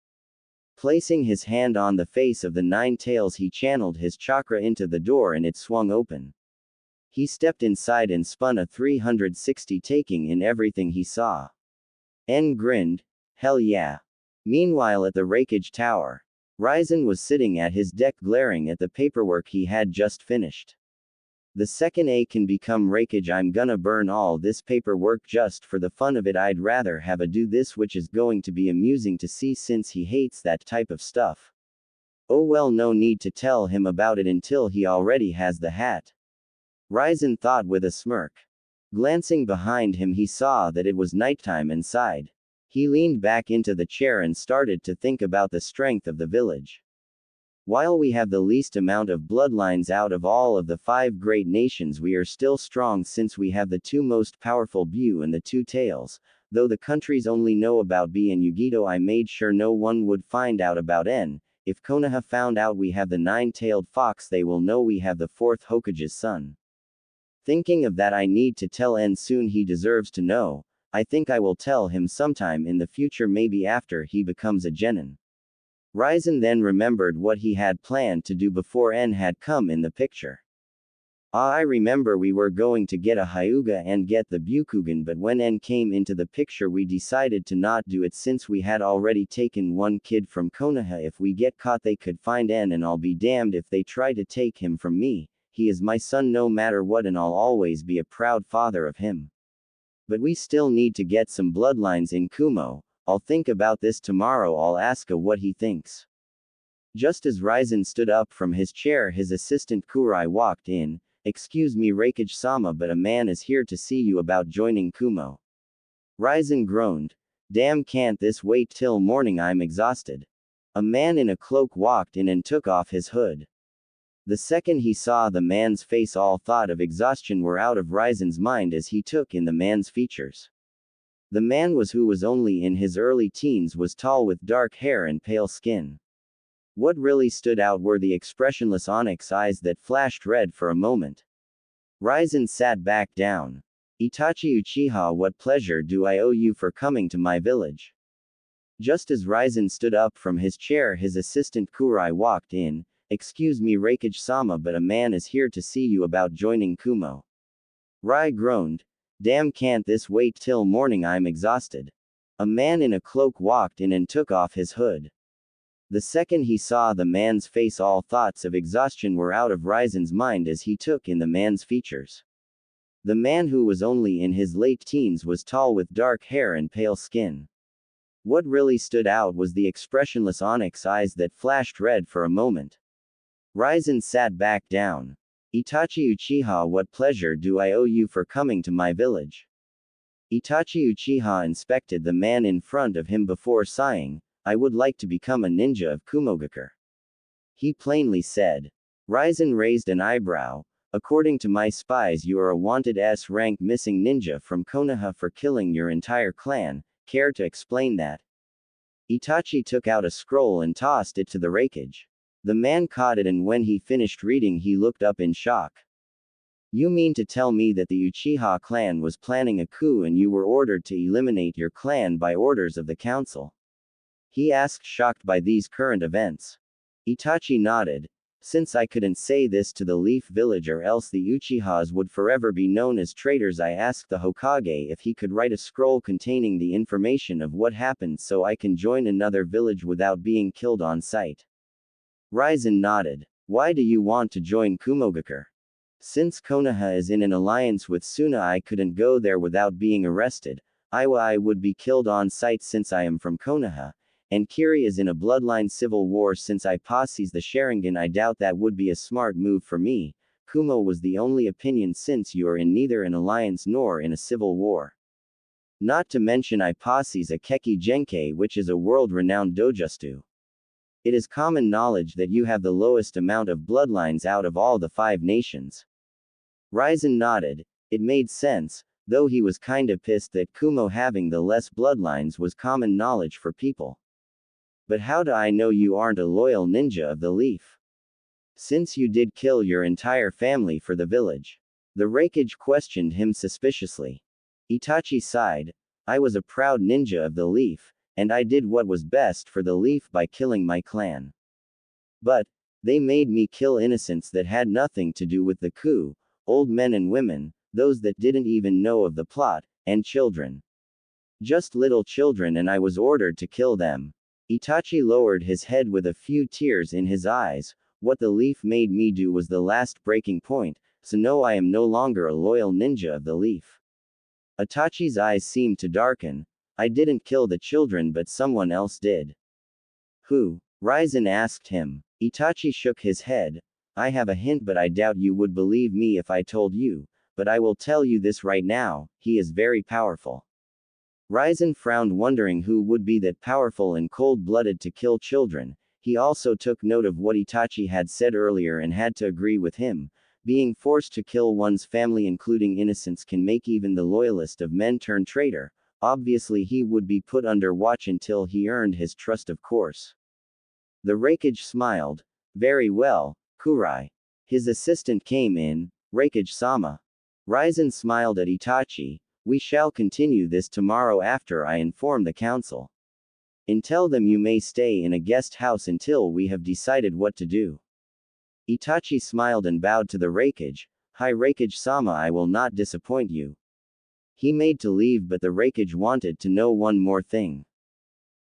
Placing his hand on the face of the 9 tails, he channeled his chakra into the door and it swung open. He stepped inside and spun a 360, taking in everything he saw. N grinned. "Hell yeah." Meanwhile, at the Raikage Tower, Ryzen was sitting at his deck glaring at the paperwork he had just finished. The second A can become Raikage. I'm gonna burn all this paperwork just for the fun of it. I'd rather have a do this, which is going to be amusing to see since he hates that type of stuff. Oh well, no need to tell him about it until he already has the hat. Ryzen thought with a smirk. Glancing behind him, he saw that it was nighttime and sighed. He leaned back into the chair and started to think about the strength of the village. While we have the least amount of bloodlines out of all of the 5 great nations, we are still strong since we have the 2 most powerful Bu and the 2 tails. Though the countries only know about B and Yugito, I made sure no one would find out about N. If Konoha found out we have the 9-tailed fox, they will know we have the 4th Hokage's son. Thinking of that, I need to tell N soon. He deserves to know. I think I will tell him sometime in the future, maybe after he becomes a genin. Ryzen then remembered what he had planned to do before N had come in the picture. I remember we were going to get a Hyuga and get the Byukugan, but when N came into the picture we decided to not do it since we had already taken one kid from Konoha. If we get caught they could find N, and I'll be damned if they try to take him from me. He is my son no matter what, and I'll always be a proud father of him. But we still need to get some bloodlines in Kumo. I'll think about this tomorrow. I'll ask what he thinks. Just as Ryzen stood up from his chair, his assistant Kurai walked in. "Excuse me, Raikage-sama, but a man is here to see you about joining Kumo." Ryzen groaned. "Damn, can't this wait till morning? I'm exhausted." A man in a cloak walked in and took off his hood. The second he saw the man's face, all thought of exhaustion were out of Ryzen's mind as he took in the man's features. The man who was only in his early teens, was tall with dark hair and pale skin. What really stood out were the expressionless onyx eyes that flashed red for a moment. Ryzen sat back down. "Itachi Uchiha, what pleasure do I owe you for coming to my village?" Just as Ryzen stood up from his chair, his assistant Kurai walked in. "Excuse me, Raikage-sama, but a man is here to see you about joining Kumo." Rai groaned. "Damn, can't this wait till morning? I'm exhausted." A man in a cloak walked in and took off his hood. The second he saw the man's face, all thoughts of exhaustion were out of Ryzen's mind as he took in the man's features. The man who was only in his late teens was tall with dark hair and pale skin. What really stood out was the expressionless onyx eyes that flashed red for a moment. Ryzen sat back down. "Itachi Uchiha, what pleasure do I owe you for coming to my village?" Itachi Uchiha inspected the man in front of him before sighing, I would like to become a ninja of Kumogakure. He plainly said. Raizen raised an eyebrow. According to my spies, you are a wanted S-rank missing ninja from Konoha for killing your entire clan. Care to explain that? Itachi took out a scroll and tossed it to the Raikage. The man caught it, and when he finished reading, he looked up in shock. You mean to tell me that the Uchiha clan was planning a coup and you were ordered to eliminate your clan by orders of the council? He asked, shocked by these current events. Itachi nodded. Since I couldn't say this to the Leaf Village or else the Uchihas would forever be known as traitors, I asked the Hokage if he could write a scroll containing the information of what happened so I can join another village without being killed on sight. Raizen nodded. Why do you want to join Kumogakure? Since Konoha is in an alliance with Suna, I couldn't go there without being arrested. I would be killed on sight since I am from Konoha. And Kiri is in a bloodline civil war since I possess the Sharingan. I doubt that would be a smart move for me. Kumo was the only opinion since you are in neither an alliance nor in a civil war. Not to mention I possess a Keki Genkai, which is a world-renowned dojutsu. It is common knowledge that you have the lowest amount of bloodlines out of all the 5 nations. Raizen nodded. It made sense, though he was kinda pissed that Kumo having the less bloodlines was common knowledge for people. But how do I know you aren't a loyal ninja of the Leaf? Since you did kill your entire family for the village. The Raikage questioned him suspiciously. Itachi sighed. I was a proud ninja of the Leaf, and I did what was best for the Leaf by killing my clan. But they made me kill innocents that had nothing to do with the coup, old men and women, those that didn't even know of the plot, and children. Just little children, and I was ordered to kill them. Itachi lowered his head with a few tears in his eyes. What the Leaf made me do was the last breaking point, so no, I am no longer a loyal ninja of the Leaf. Itachi's eyes seemed to darken. I didn't kill the children, but someone else did. Who? Raizen asked him. Itachi shook his head. I have a hint, but I doubt you would believe me if I told you, but I will tell you this right now, he is very powerful. Raizen frowned, wondering who would be that powerful and cold-blooded to kill children. He also took note of what Itachi had said earlier and had to agree with him. Being forced to kill one's family, including innocents, can make even the loyalist of men turn traitor. Obviously he would be put under watch until he earned his trust, of course. The Raikage smiled. Very well, Kurai. His assistant came in. Raikage-sama. Raizen smiled at Itachi. We shall continue this tomorrow after I inform the council. And tell them you may stay in a guest house until we have decided what to do. Itachi smiled and bowed to the Raikage. Hi Raikage-sama, I will not disappoint you. He made to leave, but the Raikage wanted to know one more thing.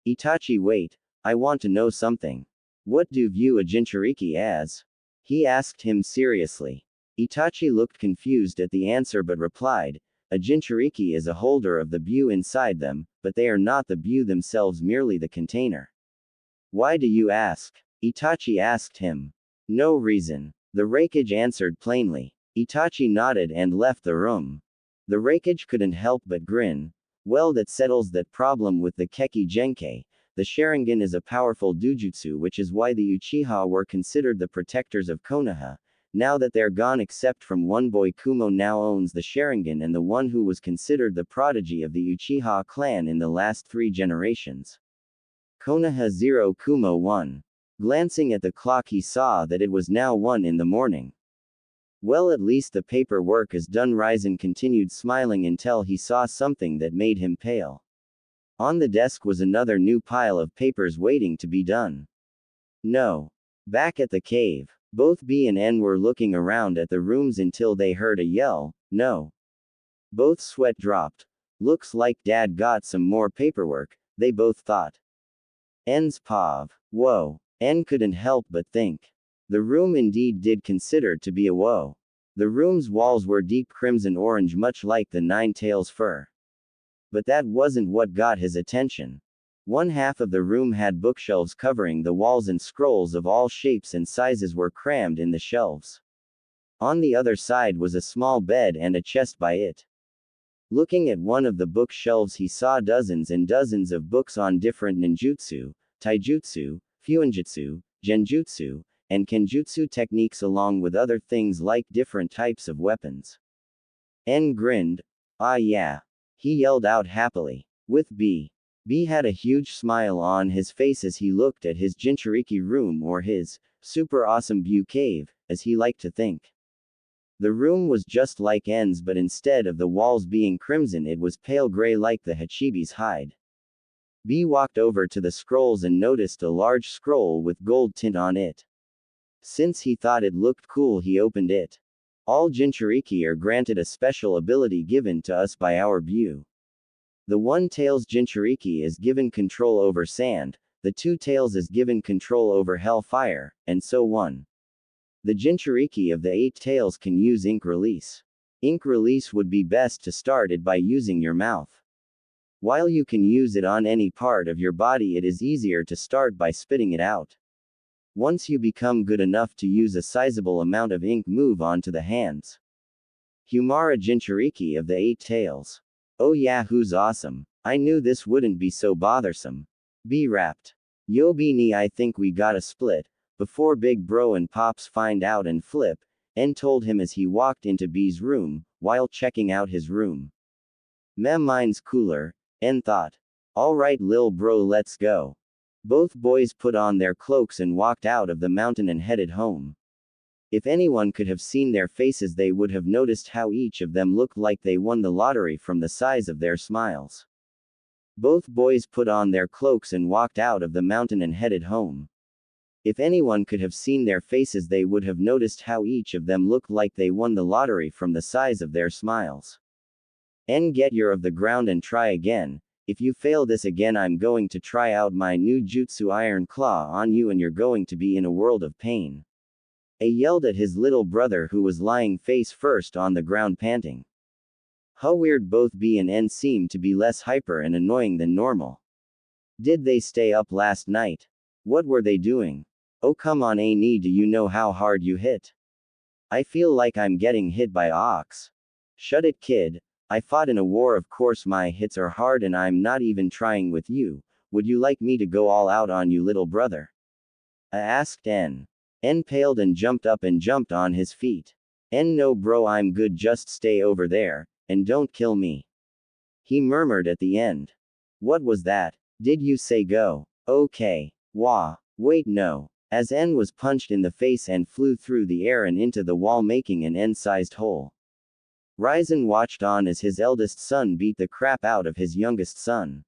Itachi, wait, I want to know something. What do you view a Jinchuriki as? He asked him seriously. Itachi looked confused at the answer but replied, a Jinchuriki is a holder of the bue inside them, but they are not the bue themselves, merely the container. Why do you ask? Itachi asked him. No reason. The Raikage answered plainly. Itachi nodded and left the room. The Raikage couldn't help but grin. Well, that settles that problem with the Keki Genkai. The Sharingan is a powerful dojutsu, which is why the Uchiha were considered the protectors of Konoha. Now that they're gone, except from one boy, Kumo now owns the Sharingan, and the one who was considered the prodigy of the Uchiha clan in the last 3 generations. Konoha 0, Kumo 1. Glancing at the clock, he saw that it was now 1 in the morning. Well, at least the paperwork is done. Raizen continued smiling until he saw something that made him pale. On the desk was another new pile of papers waiting to be done. No. Back at the cave, both B and N were looking around at the rooms until they heard a yell, no. Both sweat dropped. Looks like Dad got some more paperwork, they both thought. N's pav. Whoa. N couldn't help but think. The room indeed did consider to be a woe. The room's walls were deep crimson orange, much like the Nine-Tails fur. But that wasn't what got his attention. One half of the room had bookshelves covering the walls, and scrolls of all shapes and sizes were crammed in the shelves. On the other side was a small bed and a chest by it. Looking at one of the bookshelves, he saw dozens and dozens of books on different ninjutsu, taijutsu, fuinjutsu, genjutsu, and kenjutsu techniques, along with other things like different types of weapons. N grinned. Ah, yeah. He yelled out happily. With B. B had a huge smile on his face as he looked at his Jinchuriki room, or his super awesome Buu cave, as he liked to think. The room was just like N's, but instead of the walls being crimson, it was pale gray like the Hachibi's hide. B walked over to the scrolls and noticed a large scroll with gold tint on it. Since he thought it looked cool, he opened it. All Jinchuriki are granted a special ability given to us by our Buu. The one tails Jinchuriki is given control over sand, the two tails is given control over hellfire, and so on. The Jinchuriki of the 8 tails can use ink release. Ink release would be best to start it by using your mouth. While you can use it on any part of your body, it is easier to start by spitting it out. Once you become good enough to use a sizable amount of ink, move on to the hands. Humara Jinchuriki of the 8 tails. Oh yeah, who's awesome. I knew this wouldn't be so bothersome. B rapped. Yo B ni, I think we gotta split, before Big Bro and Pops find out and flip, N told him as he walked into B's room, while checking out his room. Meh, mine's cooler, N thought. Alright lil bro, let's go. Both boys put on their cloaks and walked out of the mountain and headed home. If anyone could have seen their faces, they would have noticed how each of them looked like they won the lottery from the size of their smiles. Both boys put on their cloaks and walked out of the mountain and headed home. If anyone could have seen their faces, they would have noticed how each of them looked like they won the lottery from the size of their smiles. N, get your of the ground and try again. If you fail this again, I'm going to try out my new jutsu Iron Claw on you and you're going to be in a world of pain. A yelled at his little brother, who was lying face first on the ground panting. How weird, both B and N seemed to be less hyper and annoying than normal. Did they stay up last night? What were they doing? Oh come on A ni, do you know how hard you hit? I feel like I'm getting hit by ox. Shut it kid, I fought in a war, of course my hits are hard and I'm not even trying with you. Would you like me to go all out on you little brother? I asked N. N paled and jumped up and jumped on his feet. N, no bro, I'm good, just stay over there, and don't kill me. He murmured at the end. What was that? Did you say go? Okay. Wah. Wait no. As N was punched in the face and flew through the air and into the wall, making an N-sized hole. Ryzen watched on as his eldest son beat the crap out of his youngest son.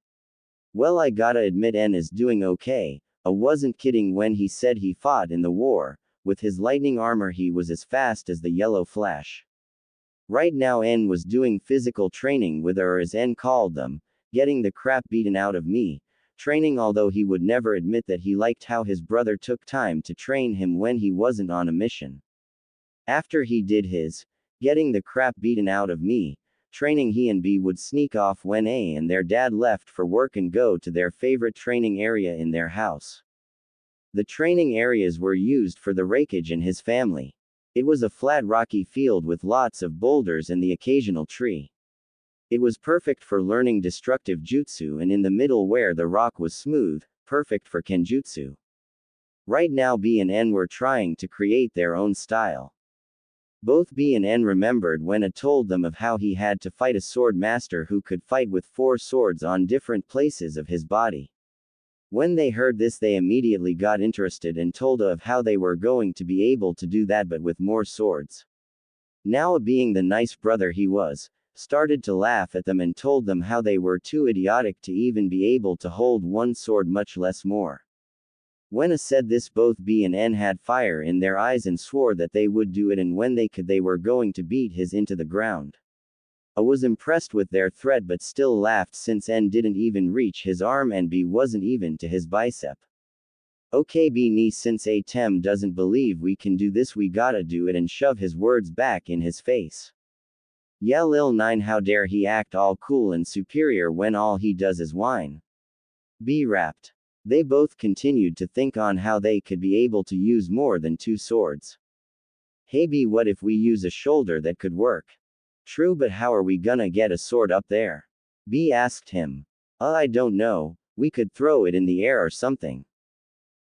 Well, I gotta admit N is doing okay. I wasn't kidding when he said he fought in the war. With his lightning armor he was as fast as the yellow flash. Right now N was doing physical training with, or as N called them, getting the crap beaten out of me, training, although he would never admit that he liked how his brother took time to train him when he wasn't on a mission. After he did his, getting the crap beaten out of me, training, he and B would sneak off when A and their dad left for work and go to their favorite training area in their house. The training areas were used for the Raikage and his family. It was a flat rocky field with lots of boulders and the occasional tree. It was perfect for learning destructive jutsu, and in the middle where the rock was smooth, perfect for kenjutsu. Right now B and N were trying to create their own style. Both B and N remembered when A told them of how he had to fight a sword master who could fight with 4 swords on different places of his body. When they heard this, they immediately got interested and told A of how they were going to be able to do that but with more swords. Now A, being the nice brother he was, started to laugh at them and told them how they were too idiotic to even be able to hold 1 sword, much less more. When A said this, both B and N had fire in their eyes and swore that they would do it, and when they could they were going to beat his into the ground. A was impressed with their threat but still laughed since N didn't even reach his arm and B wasn't even to his bicep. Okay B ni, since A Tem doesn't believe we can do this, we gotta do it, and shove his words back in his face. Yeah lil 9, how dare he act all cool and superior when all he does is whine. B rapped. They both continued to think on how they could be able to use more than 2 swords. Hey B, what if we use a shoulder that could work? True, but how are we gonna get a sword up there? B asked him. I don't know, we could throw it in the air or something.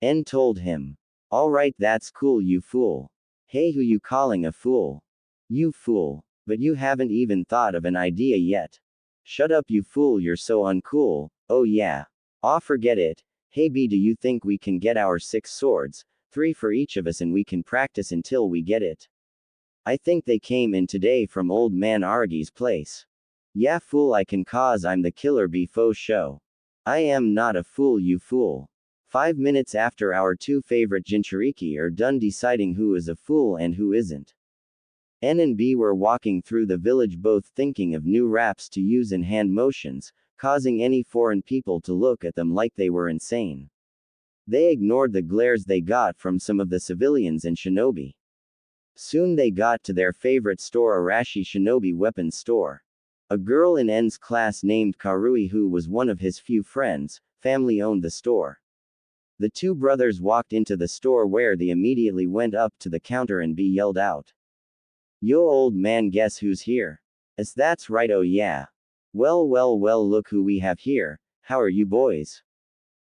N told him. Alright, that's cool, you fool. Hey, who you calling a fool? You fool. But you haven't even thought of an idea yet. Shut up, you fool, you're so uncool. Oh yeah. Aw, forget it. Hey B, do you think we can get our 6 swords, 3 for each of us, and we can practice until we get it? I think they came in today from old man Aragi's place. Yeah, fool, I can, cause I'm the killer B faux show. I am not a fool, you fool. 5 minutes after our 2 favorite Jinchuriki are done deciding who is a fool and who isn't. N and B were walking through the village, both thinking of new raps to use in hand motions, causing any foreign people to look at them like they were insane. They ignored the glares they got from some of the civilians and shinobi. Soon they got to their favorite store, Arashi Shinobi Weapons Store. A girl in N's class named Karui, who was one of his few friends, family owned the store. The 2 brothers walked into the store, where they immediately went up to the counter and B yelled out, "Yo, old man, guess who's here?" As that's right, oh yeah. Well, look who we have here. How are you boys?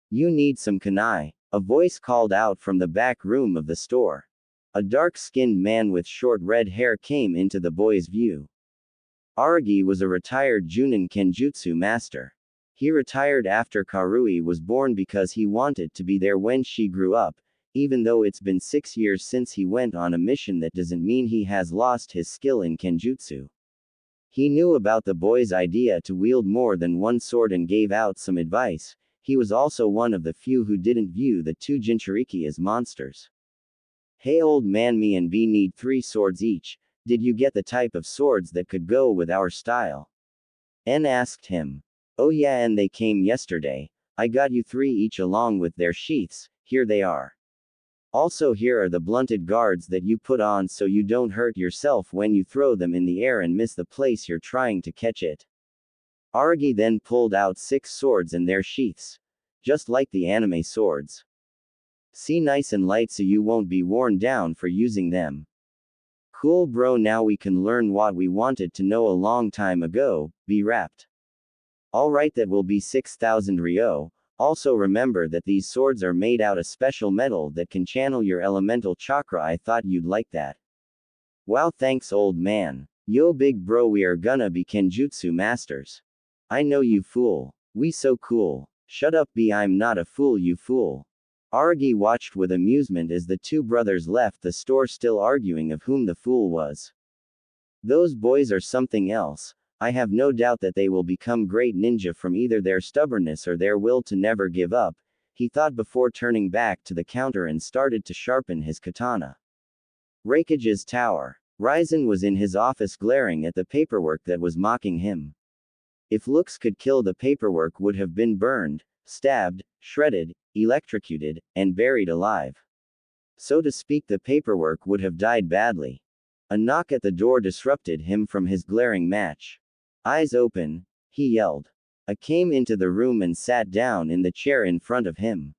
You need some kunai? A voice called out from the back room of the store. A dark-skinned man with short red hair came into the boys' view. Aragi was a retired Junin Kenjutsu master. He retired after Karui was born because he wanted to be there when she grew up. Even though it's been 6 years since he went on a mission, that doesn't mean he has lost his skill in Kenjutsu. He knew about the boy's idea to wield more than one sword and gave out some advice. He was also one of the few who didn't view the 2 Jinchuriki as monsters. Hey old man, me and B need 3 swords each. Did you get the type of swords that could go with our style? N asked him. Oh yeah, and they came yesterday. I got you 3 each along with their sheaths. Here they are. Also, here are the blunted guards that you put on so you don't hurt yourself when you throw them in the air and miss the place you're trying to catch it. Aragi then pulled out 6 swords and their sheaths. Just like the anime swords. See, nice and light so you won't be worn down for using them. Cool bro, now we can learn what we wanted to know a long time ago, be wrapped. Alright, that will be 6,000 ryo. Also remember that these swords are made out of special metal that can channel your elemental chakra. I thought you'd like that. Wow, thanks old man. Yo big bro, we are gonna be Kenjutsu masters. I know, you fool. We so cool. Shut up B, I'm not a fool, you fool. Aragi watched with amusement as the 2 brothers left the store, still arguing of whom the fool was. Those boys are something else. I have no doubt that they will become great ninja from either their stubbornness or their will to never give up, he thought before turning back to the counter and started to sharpen his katana. Raikage's tower. Raizen was in his office glaring at the paperwork that was mocking him. If looks could kill, the paperwork would have been burned, stabbed, shredded, electrocuted, and buried alive. So to speak, the paperwork would have died badly. A knock at the door disrupted him from his glaring match. Eyes open, he yelled. I came into the room and sat down in the chair in front of him.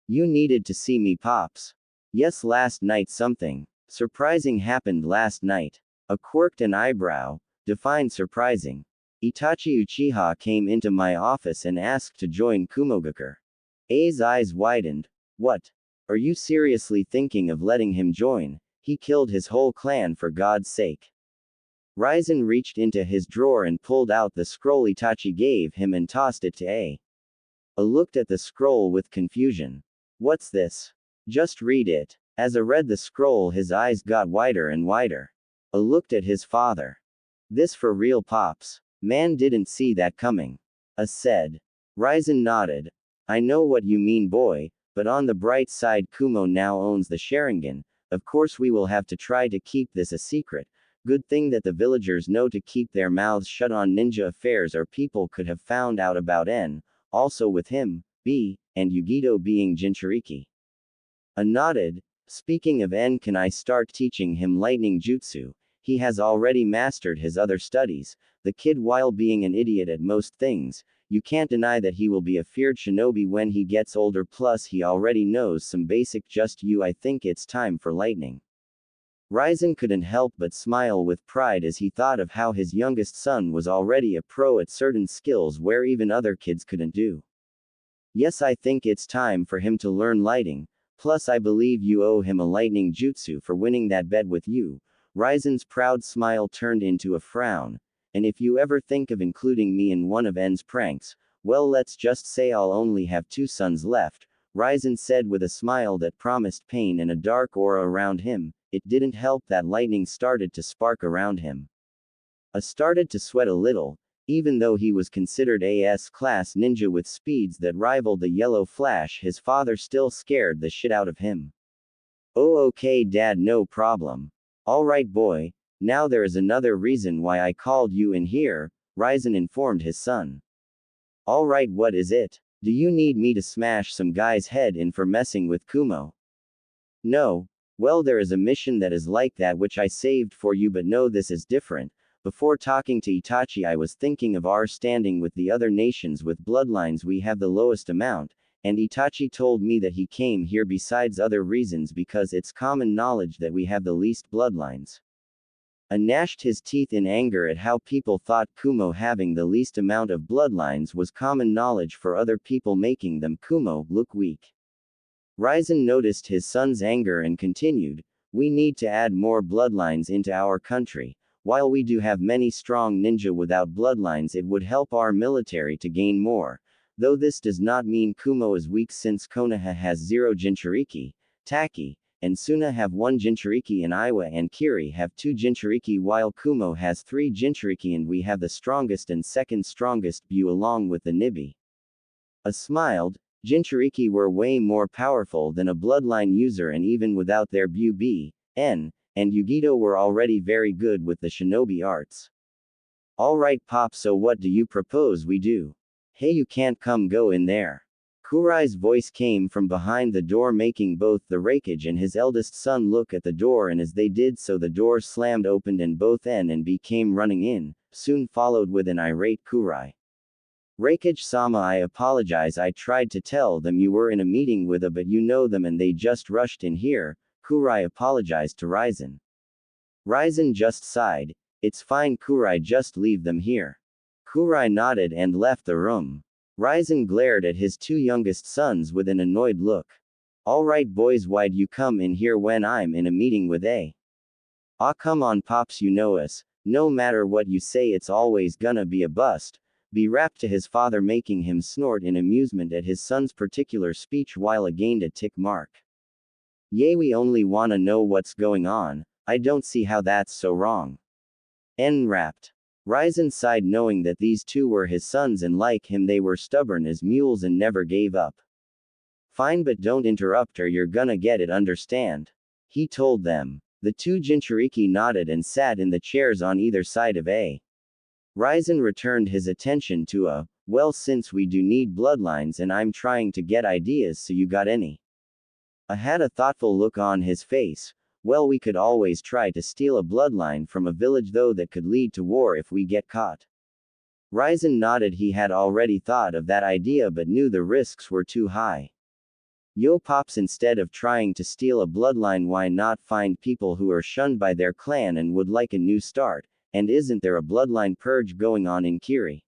You needed to see me, Pops. Yes, last night something surprising happened last night. A quirked an eyebrow, defined surprising. Itachi Uchiha came into my office and asked to join Kumogakure. A's eyes widened. What? Are you seriously thinking of letting him join? He killed his whole clan, for God's sake. Raizen reached into his drawer and pulled out the scroll Itachi gave him and tossed it to A. A looked at the scroll with confusion. What's this? Just read it. As A read the scroll, his eyes got wider and wider. A looked at his father. This for real, Pops? Man didn't see that coming. A said. Raizen nodded. I know what you mean, boy, but on the bright side, Kumo now owns the Sharingan. Of course we will have to try to keep this a secret. Good thing that the villagers know to keep their mouths shut on ninja affairs, or people could have found out about N, also with him, B, and Yugito being Jinchuriki. A nodded. Speaking of N, can I start teaching him lightning jutsu? He has already mastered his other studies. The kid, while being an idiot at most things, you can't deny that he will be a feared shinobi when he gets older, plus he already knows some basic just you. I think it's time for lightning. Ryzen couldn't help but smile with pride as he thought of how his youngest son was already a pro at certain skills where even other kids couldn't do. Yes, I think it's time for him to learn lighting, plus I believe you owe him a lightning jutsu for winning that bet with you. Ryzen's proud smile turned into a frown. And if you ever think of including me in one of N's pranks, well, let's just say I'll only have 2 sons left, Ryzen said with a smile that promised pain and a dark aura around him. It didn't help that lightning started to spark around him. Started to sweat a little, even though he was considered a S-class ninja with speeds that rivaled the yellow flash, his father still scared the shit out of him. Oh, okay, Dad, no problem. Alright, boy, now there is another reason why I called you in here, Ryzen informed his son. Alright, what is it? Do you need me to smash some guy's head in for messing with Kumo? No. Well, there is a mission that is like that which I saved for you, but no, this is different. Before talking to Itachi, I was thinking of our standing with the other nations with bloodlines. We have the lowest amount, and Itachi told me that he came here besides other reasons because it's common knowledge that we have the least bloodlines. Gnashed his teeth in anger at how people thought Kumo having the least amount of bloodlines was common knowledge for other people, making them Kumo look weak. Ryzen noticed his son's anger and continued, we need to add more bloodlines into our country. While we do have many strong ninja without bloodlines, it would help our military to gain more. Though this does not mean Kumo is weak, since Konoha has 0 Jinchuriki, Taki, and Suna have 1 Jinchuriki, and Iwa and Kiri have 2 Jinchuriki, while Kumo has 3 Jinchuriki, and we have the strongest and second strongest Bu along with the Nibi. Smiled. Jinchuriki were way more powerful than a bloodline user, and even without their Bu B, N, and Yugito were already very good with the shinobi arts. Alright, Pop, so what do you propose we do? Hey, you can't go in there. Kurai's voice came from behind the door, making both the Raikage and his eldest son look at the door, and as they did so, the door slammed opened and both N and B came running in, soon followed with an irate Kurai. Raikage-sama, I apologize, I tried to tell them you were in a meeting with a but you know them and they just rushed in here, Kurai apologized to Ryzen. Ryzen just sighed, it's fine Kurai, just leave them here. Kurai nodded and left the room. Ryzen glared at his 2 youngest sons with an annoyed look. Alright boys, why'd you come in here when I'm in a meeting with A? Aw, come on Pops, you know us, no matter what you say it's always gonna be a bust. B rapped to his father, making him snort in amusement at his son's particular speech while gained a tick mark. Yay, we only wanna know what's going on, I don't see how that's so wrong. N rapped. Ryzen sighed, knowing that these 2 were his sons and like him they were stubborn as mules and never gave up. Fine, but don't interrupt or you're gonna get it, understand? He told them. The 2 Jinchuriki nodded and sat in the chairs on either side of A. Ryzen returned his attention to well, since we do need bloodlines and I'm trying to get ideas, so you got any? Had a thoughtful look on his face. Well, we could always try to steal a bloodline from a village, though that could lead to war if we get caught. Ryzen nodded. He had already thought of that idea but knew the risks were too high. Yo Pops, instead of trying to steal a bloodline, why not find people who are shunned by their clan and would like a new start? And isn't there a bloodline purge going on in Kiri?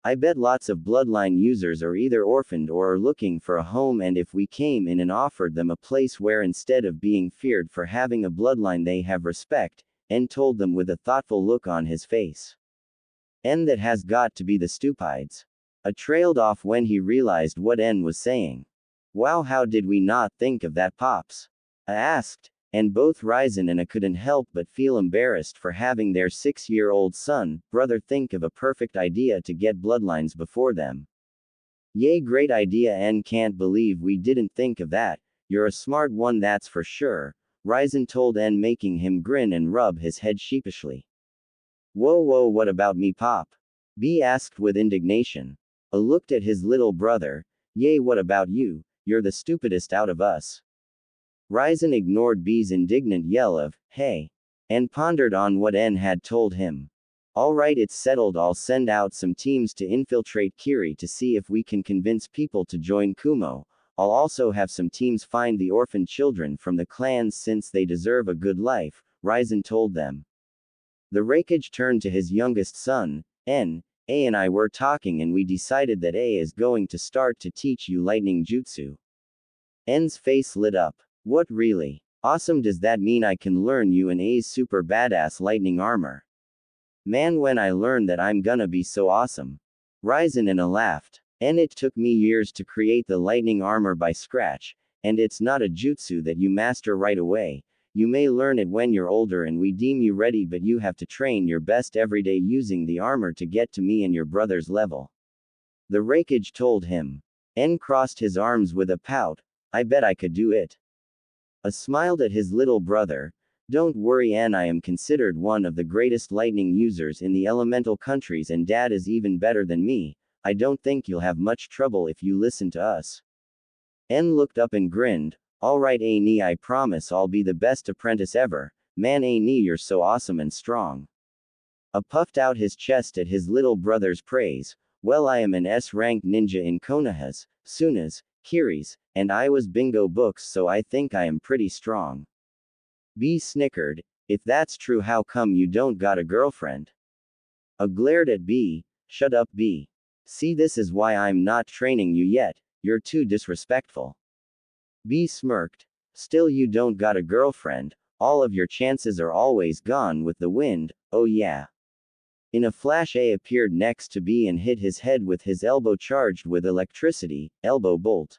I bet lots of bloodline users are either orphaned or are looking for a home, and if we came in and offered them a place where instead of being feared for having a bloodline they have respect, N told them with a thoughtful look on his face. N, that has got to be the stupides. Trailed off when he realized what N was saying. Wow, how did we not think of that, Pops? Asked. And both Ryzen and A couldn't help but feel embarrassed for having their 6-year-old son, brother, think of a perfect idea to get bloodlines before them. Yay, great idea, N, can't believe we didn't think of that, you're a smart one, that's for sure, Ryzen told N, making him grin and rub his head sheepishly. Whoa, what about me, Pop? B asked with indignation. A looked at his little brother. Yay, what about you? You're the stupidest out of us. Ryzen ignored B's indignant yell of, hey, and pondered on what N had told him. Alright, it's settled, I'll send out some teams to infiltrate Kiri to see if we can convince people to join Kumo. I'll also have some teams find the orphaned children from the clans since they deserve a good life, Ryzen told them. The Raikage turned to his youngest son, N. A and I were talking and we decided that A is going to start to teach you lightning jutsu. N's face lit up. What really? Awesome, does that mean I can learn you and A's super badass lightning armor? Man, when I learn that I'm gonna be so awesome. Ryzen and A laughed. And it took me years to create the lightning armor by scratch, and it's not a jutsu that you master right away. You may learn it when you're older and we deem you ready, but you have to train your best every day using the armor to get to me and your brother's level. The Raikage told him. N crossed his arms with a pout. I bet I could do it. A smiled at his little brother. Don't worry, N, I am considered one of the greatest lightning users in the elemental countries and Dad is even better than me. I don't think you'll have much trouble if you listen to us. N looked up and grinned. Alright A, I promise I'll be the best apprentice ever. Man A, you're so awesome and strong. A puffed out his chest at his little brother's praise. Well, I am an S-rank ninja in Konoha's, Suna's, Kiri's, and Iwa's bingo books, so I think I am pretty strong. B snickered. If that's true, how come you don't got a girlfriend? A glared at B. Shut up, B. See, this is why I'm not training you yet, you're too disrespectful. B smirked. Still, you don't got a girlfriend, all of your chances are always gone with the wind, oh yeah. In a flash, A appeared next to B and hit his head with his elbow charged with electricity, elbow bolt.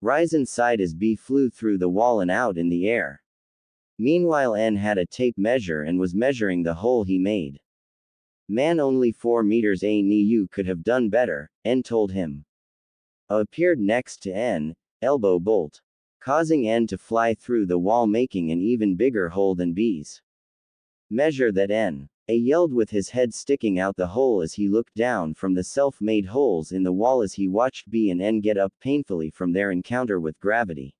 Ryzen sighed as B flew through the wall and out in the air. Meanwhile, N had a tape measure and was measuring the hole he made. Man, only 4 meters, A, you could have done better, N told him. A appeared next to N, elbow bolt, causing N to fly through the wall, making an even bigger hole than B's. Measure that, N. A yelled with his head sticking out the hole as he looked down from the self-made holes in the wall as he watched B and N get up painfully from their encounter with gravity.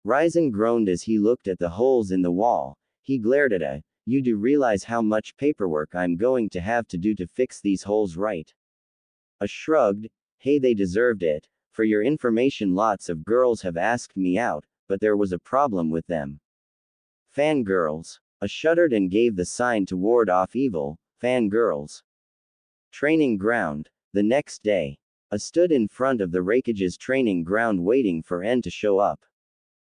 Ryzen groaned as he looked at the holes in the wall. He glared at A. You do realize how much paperwork I'm going to have to do to fix these holes, right? A shrugged. Hey, they deserved it. For your information, lots of girls have asked me out, but there was a problem with them. Fangirls. A shuddered and gave the sign to ward off evil. Fangirls. Training ground. The next day. A stood in front of the Raikage's training ground waiting for N to show up.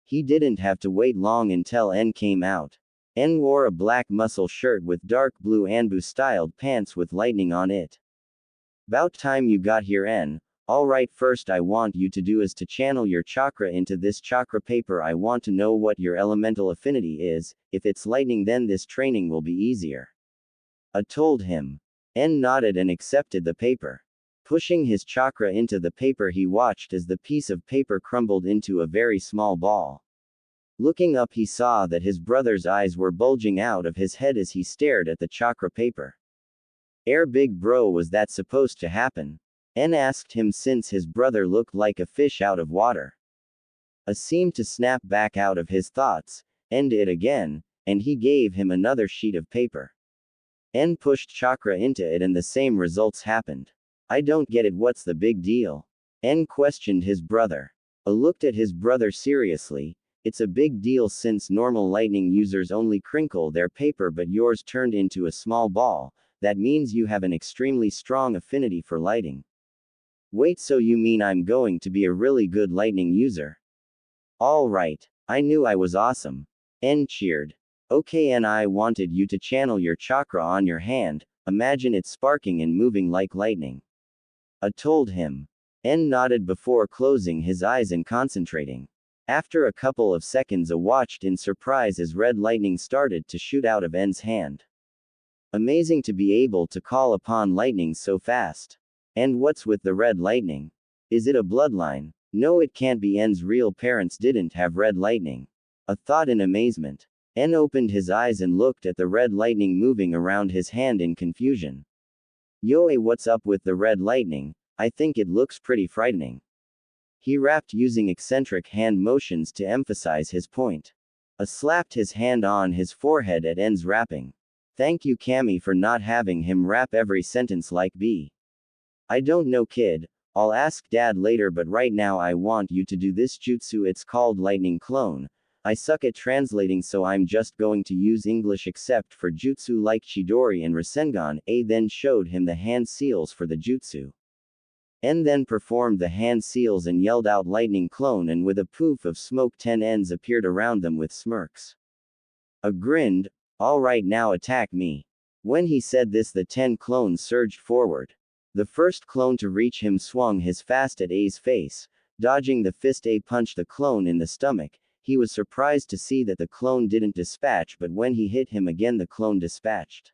He didn't have to wait long until N came out. N wore a black muscle shirt with dark blue Anbu-styled pants with lightning on it. About time you got here, N. Alright, first I want you to do is to channel your chakra into this chakra paper. I want to know what your elemental affinity is. If it's lightning, then this training will be easier. I told him. N nodded and accepted the paper. Pushing his chakra into the paper, he watched as the piece of paper crumbled into a very small ball. Looking up, he saw that his brother's eyes were bulging out of his head as he stared at the chakra paper. Big bro, was that supposed to happen? N asked him since his brother looked like a fish out of water. A seemed to snap back out of his thoughts, N did again, and he gave him another sheet of paper. N pushed chakra into it and the same results happened. I don't get it, what's the big deal? N questioned his brother. A looked at his brother seriously. It's a big deal since normal lightning users only crinkle their paper, but yours turned into a small ball. That means you have an extremely strong affinity for lighting. Wait, so you mean I'm going to be a really good lightning user? All right. I knew I was awesome. N cheered. Okay, and I wanted you to channel your chakra on your hand. Imagine it sparking and moving like lightning. I told him. N nodded before closing his eyes and concentrating. After a couple of seconds, I watched in surprise as red lightning started to shoot out of N's hand. Amazing to be able to call upon lightning so fast. And what's with the red lightning? Is it a bloodline? No, it can't be. N's real parents didn't have red lightning. A thought in amazement. N opened his eyes and looked at the red lightning moving around his hand in confusion. Yo, what's up with the red lightning? I think it looks pretty frightening. He rapped using eccentric hand motions to emphasize his point. A slapped his hand on his forehead at N's rapping. Thank you, Cammy, for not having him rap every sentence like B. I don't know, kid. I'll ask Dad later, but right now I want you to do this jutsu. It's called lightning clone. I suck at translating, so I'm just going to use English except for jutsu like Chidori and Rasengan. A then showed him the hand seals for the jutsu. N then performed the hand seals and yelled out lightning clone, and with a poof of smoke 10 Ns appeared around them with smirks. A grinned, "Alright, now attack me." When he said this, the 10 clones surged forward. The first clone to reach him swung his fist at A's face. Dodging the fist, A punched the clone in the stomach. He was surprised to see that the clone didn't dispatch, but when he hit him again, the clone dispatched.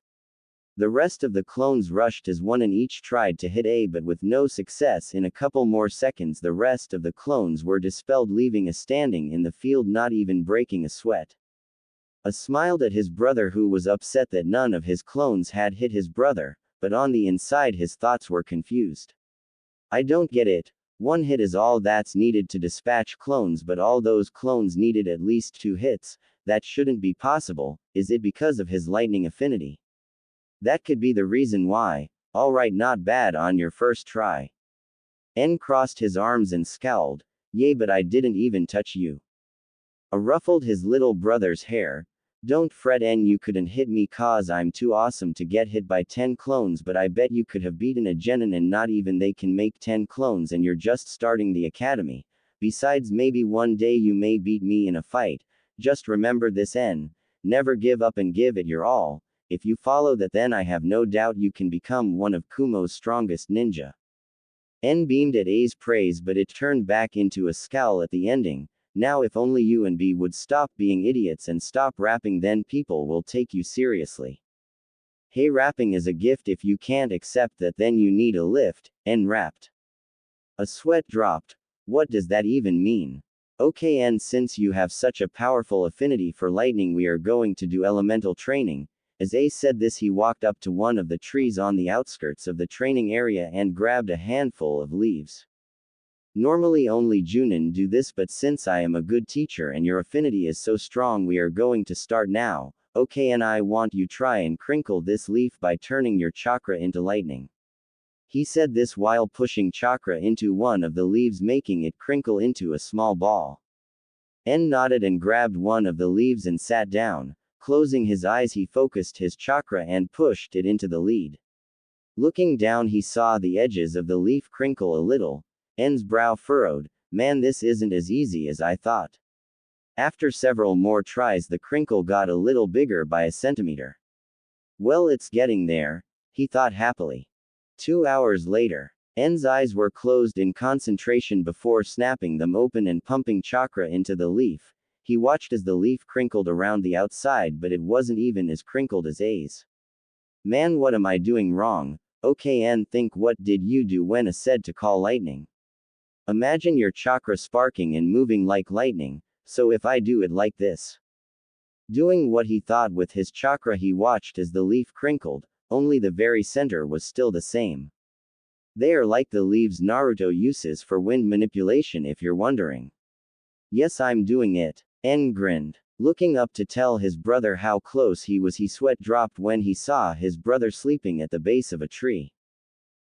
The rest of the clones rushed as one and each tried to hit A, but with no success. In a couple more seconds, the rest of the clones were dispelled, leaving A standing in the field, not even breaking a sweat. A smiled at his brother, who was upset that none of his clones had hit his brother, but on the inside his thoughts were confused. I don't get it. One hit is all that's needed to dispatch clones, but all those clones needed at least 2 hits. That shouldn't be possible. Is it because of his lightning affinity? That could be the reason why. Alright, not bad on your first try. N crossed his arms and scowled. Yay, but I didn't even touch you. A ruffled his little brother's hair. Don't fret, N, you couldn't hit me cause I'm too awesome to get hit by 10 clones, but I bet you could have beaten a genin, and not even they can make 10 clones, and you're just starting the academy. Besides, maybe one day you may beat me in a fight. Just remember this, N. Never give up and give it your all. If you follow that, then I have no doubt you can become one of Kumo's strongest ninja. N beamed at A's praise, but it turned back into a scowl at the ending. Now if only you and B would stop being idiots and stop rapping, then people will take you seriously. Hey, rapping is a gift. If you can't accept that, then you need a lift. N rapped. A sweat dropped. What does that even mean? Okay, N, since you have such a powerful affinity for lightning, we are going to do elemental training. As A said this, he walked up to one of the trees on the outskirts of the training area and grabbed a handful of leaves. Normally only Junin do this, but since I am a good teacher and your affinity is so strong, we are going to start now. Okay, and I want you try and crinkle this leaf by turning your chakra into lightning. He said this while pushing chakra into one of the leaves, making it crinkle into a small ball. N nodded and grabbed one of the leaves and sat down. Closing his eyes, he focused his chakra and pushed it into the lead. Looking down, he saw the edges of the leaf crinkle a little. N's brow furrowed. Man, this isn't as easy as I thought. After several more tries, the crinkle got a little bigger by a centimeter. Well, it's getting there, he thought happily. 2 hours later, N's eyes were closed in concentration before snapping them open and pumping chakra into the leaf. He watched as the leaf crinkled around the outside, but it wasn't even as crinkled as A's. Man, what am I doing wrong? Okay, N, think, what did you do when I said to call lightning? Imagine your chakra sparking and moving like lightning, so if I do it like this. Doing what he thought with his chakra, he watched as the leaf crinkled, only the very center was still the same. They are like the leaves Naruto uses for wind manipulation, if you're wondering. Yes, I'm doing it. N grinned. Looking up to tell his brother how close he was, his sweat dropped when he saw his brother sleeping at the base of a tree.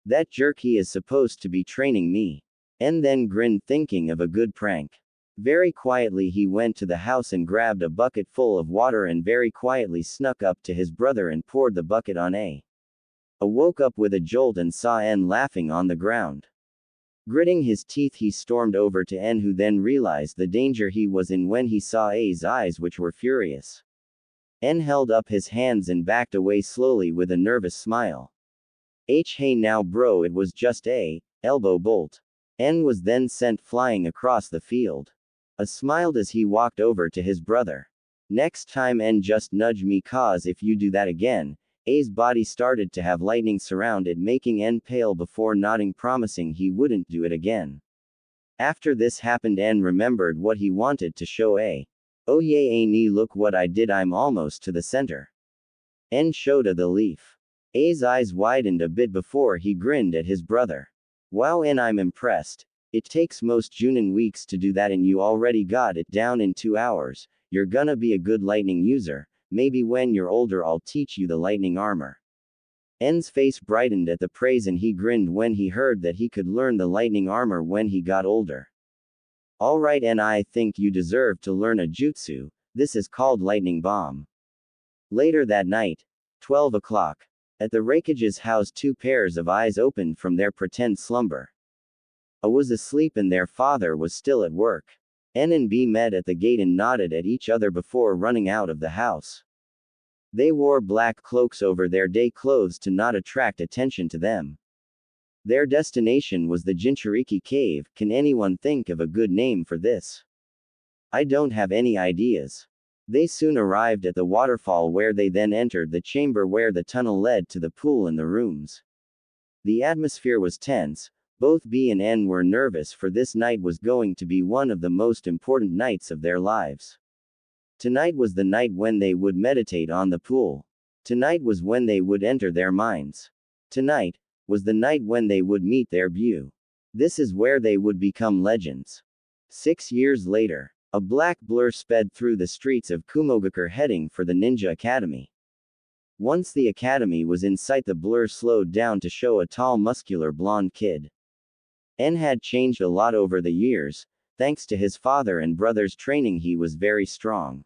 That jerk, he is supposed to be training me. N then grinned, thinking of a good prank. Very quietly he went to the house and grabbed a bucket full of water and very quietly snuck up to his brother and poured the bucket on A. Woke up with a jolt and saw N laughing on the ground. Gritting his teeth, he stormed over to N, who then realized the danger he was in when he saw A's eyes, which were furious. N held up his hands and backed away slowly with a nervous smile. Hey now bro, it was just a elbow bolt. N was then sent flying across the field. A smiled as he walked over to his brother. Next time, N, just nudge me, cause if you do that again. A's body started to have lightning surround it, making N pale before nodding, promising he wouldn't do it again. After this happened, N remembered what he wanted to show A. Oh yay, Annie, look what I did, I'm almost to the center. N showed A the leaf. A's eyes widened a bit before he grinned at his brother. Wow, N, I'm impressed. It takes most Junin weeks to do that and you already got it down in 2 hours. You're gonna be a good lightning user. Maybe when you're older I'll teach you the lightning armor. N's face brightened at the praise and he grinned when he heard that he could learn the lightning armor when he got older. Alright, N, I think you deserve to learn a jutsu. This is called lightning bomb. Later that night, 12 o'clock. At the Raikage's house, two pairs of eyes opened from their pretend slumber. A was asleep and their father was still at work. N and B met at the gate and nodded at each other before running out of the house. They wore black cloaks over their day clothes to not attract attention to them. Their destination was the Jinchuriki cave. Can anyone think of a good name for this? I don't have any ideas. They soon arrived at the waterfall where they then entered the chamber where the tunnel led to the pool and the rooms. The atmosphere was tense. Both B and N were nervous for this night was going to be one of the most important nights of their lives. Tonight was the night when they would meditate on the pool. Tonight was when they would enter their minds. Tonight was the night when they would meet their beau. This is where they would become legends. 6 years later, a black blur sped through the streets of Kumogakure heading for the Ninja Academy. Once the academy was in sight, the blur slowed down to show a tall, muscular blonde kid. N had changed a lot over the years. Thanks to his father and brother's training, he was very strong.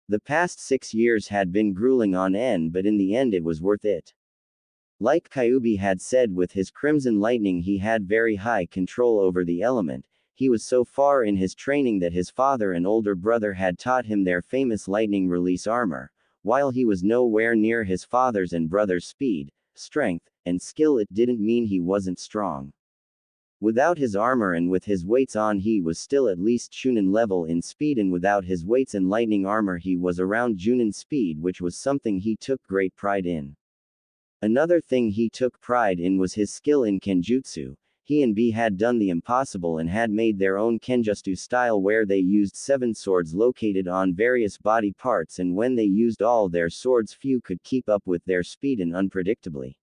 The past 6 years had been grueling on N, but in the end it was worth it. Like Kyuubi had said, with his Crimson Lightning he had very high control over the element. He was so far in his training that his father and older brother had taught him their famous lightning release armor. While he was nowhere near his father's and brother's speed, strength, and skill, it didn't mean he wasn't strong. Without his armor and with his weights on, he was still at least Chunin level in speed, and without his weights and lightning armor he was around Junin speed, which was something he took great pride in. Another thing he took pride in was his skill in Kenjutsu. He and B had done the impossible and had made their own Kenjutsu style where they used 7 swords located on various body parts, and when they used all their swords few could keep up with their speed and unpredictably.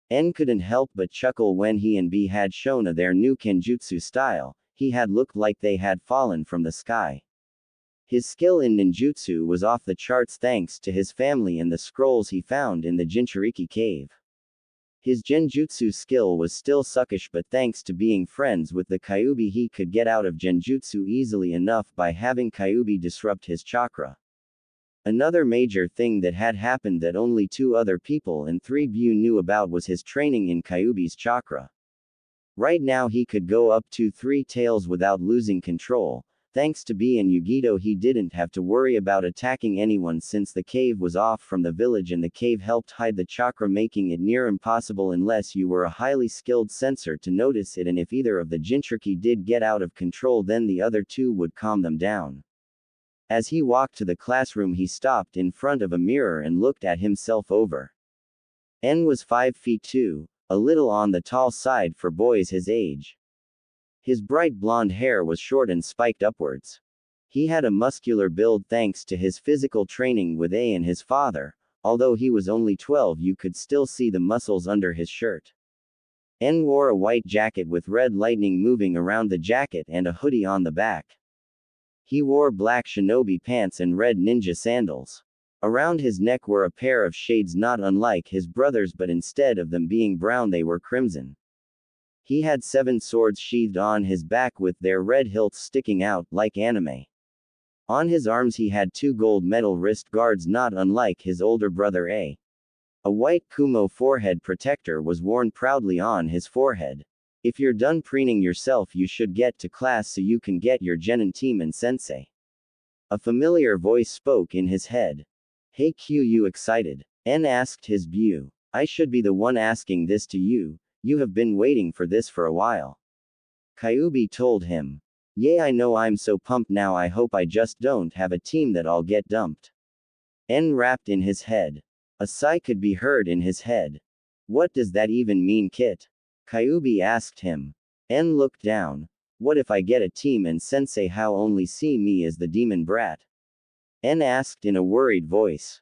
N couldn't help but chuckle when he and B had shown their new Kenjutsu style. He had looked like they had fallen from the sky. His skill in ninjutsu was off the charts thanks to his family and the scrolls he found in the Jinchuriki cave. His genjutsu skill was still suckish, but thanks to being friends with the Kyuubi he could get out of genjutsu easily enough by having Kyuubi disrupt his chakra. Another major thing that had happened that only 2 other people and 3 beau knew about was his training in Kyuubi's chakra. Right now he could go up to 3 tails without losing control. Thanks to B and Yugito he didn't have to worry about attacking anyone since the cave was off from the village and the cave helped hide the chakra, making it near impossible unless you were a highly skilled sensor to notice it, and if either of the Jinchuriki did get out of control then the other 2 would calm them down. As he walked to the classroom he stopped in front of a mirror and looked at himself over. N was 5 feet 2, a little on the tall side for boys his age. His bright blonde hair was short and spiked upwards. He had a muscular build thanks to his physical training with A and his father. Although he was only 12 you could still see the muscles under his shirt. N wore a white jacket with red lightning moving around the jacket and a hoodie on the back. He wore black shinobi pants and red ninja sandals. Around his neck were a pair of shades not unlike his brother's, but instead of them being brown they were crimson. He had 7 swords sheathed on his back with their red hilts sticking out, like anime. On his arms he had 2 gold metal wrist guards not unlike his older brother A. A white Kumo forehead protector was worn proudly on his forehead. If you're done preening yourself you should get to class so you can get your genin team and sensei. A familiar voice spoke in his head. Hey Q, you excited? N asked his beau. I should be the one asking this to you. You have been waiting for this for a while. Kyuubi told him. Yeah, I know, I'm so pumped now, I hope I just don't have a team that I'll get dumped. N rapped in his head. A sigh could be heard in his head. What does that even mean, Kit? Kyuubi asked him. N looked down. What if I get a team and sensei how only see me as the demon brat? N asked in a worried voice.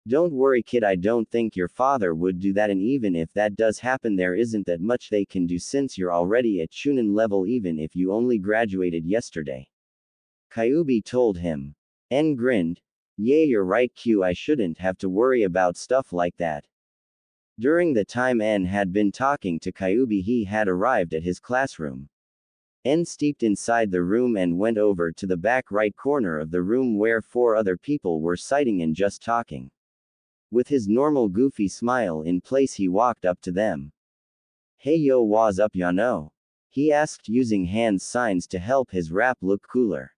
Don't worry kid, I don't think your father would do that, and even if that does happen there isn't that much they can do since you're already at Chunin level even if you only graduated yesterday. Kyuubi told him. N grinned. Yeah, you're right Q, I shouldn't have to worry about stuff like that. During the time N had been talking to Kyubi, he had arrived at his classroom. N stepped inside the room and went over to the back right corner of the room where 4 other people were sitting and just talking. With his normal goofy smile in place, he walked up to them. "Hey yo, what's up ya know?" he asked, using hand signs to help his rap look cooler.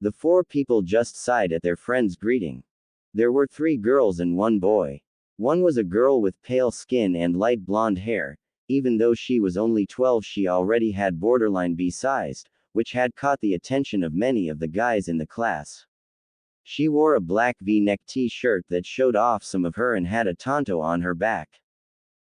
The 4 people just sighed at their friend's greeting. There were 3 girls and 1 boy. One was a girl with pale skin and light blonde hair. Even though she was only 12, she already had borderline B-sized, which had caught the attention of many of the guys in the class. She wore a black V-neck t-shirt that showed off some of her and had a tanto on her back.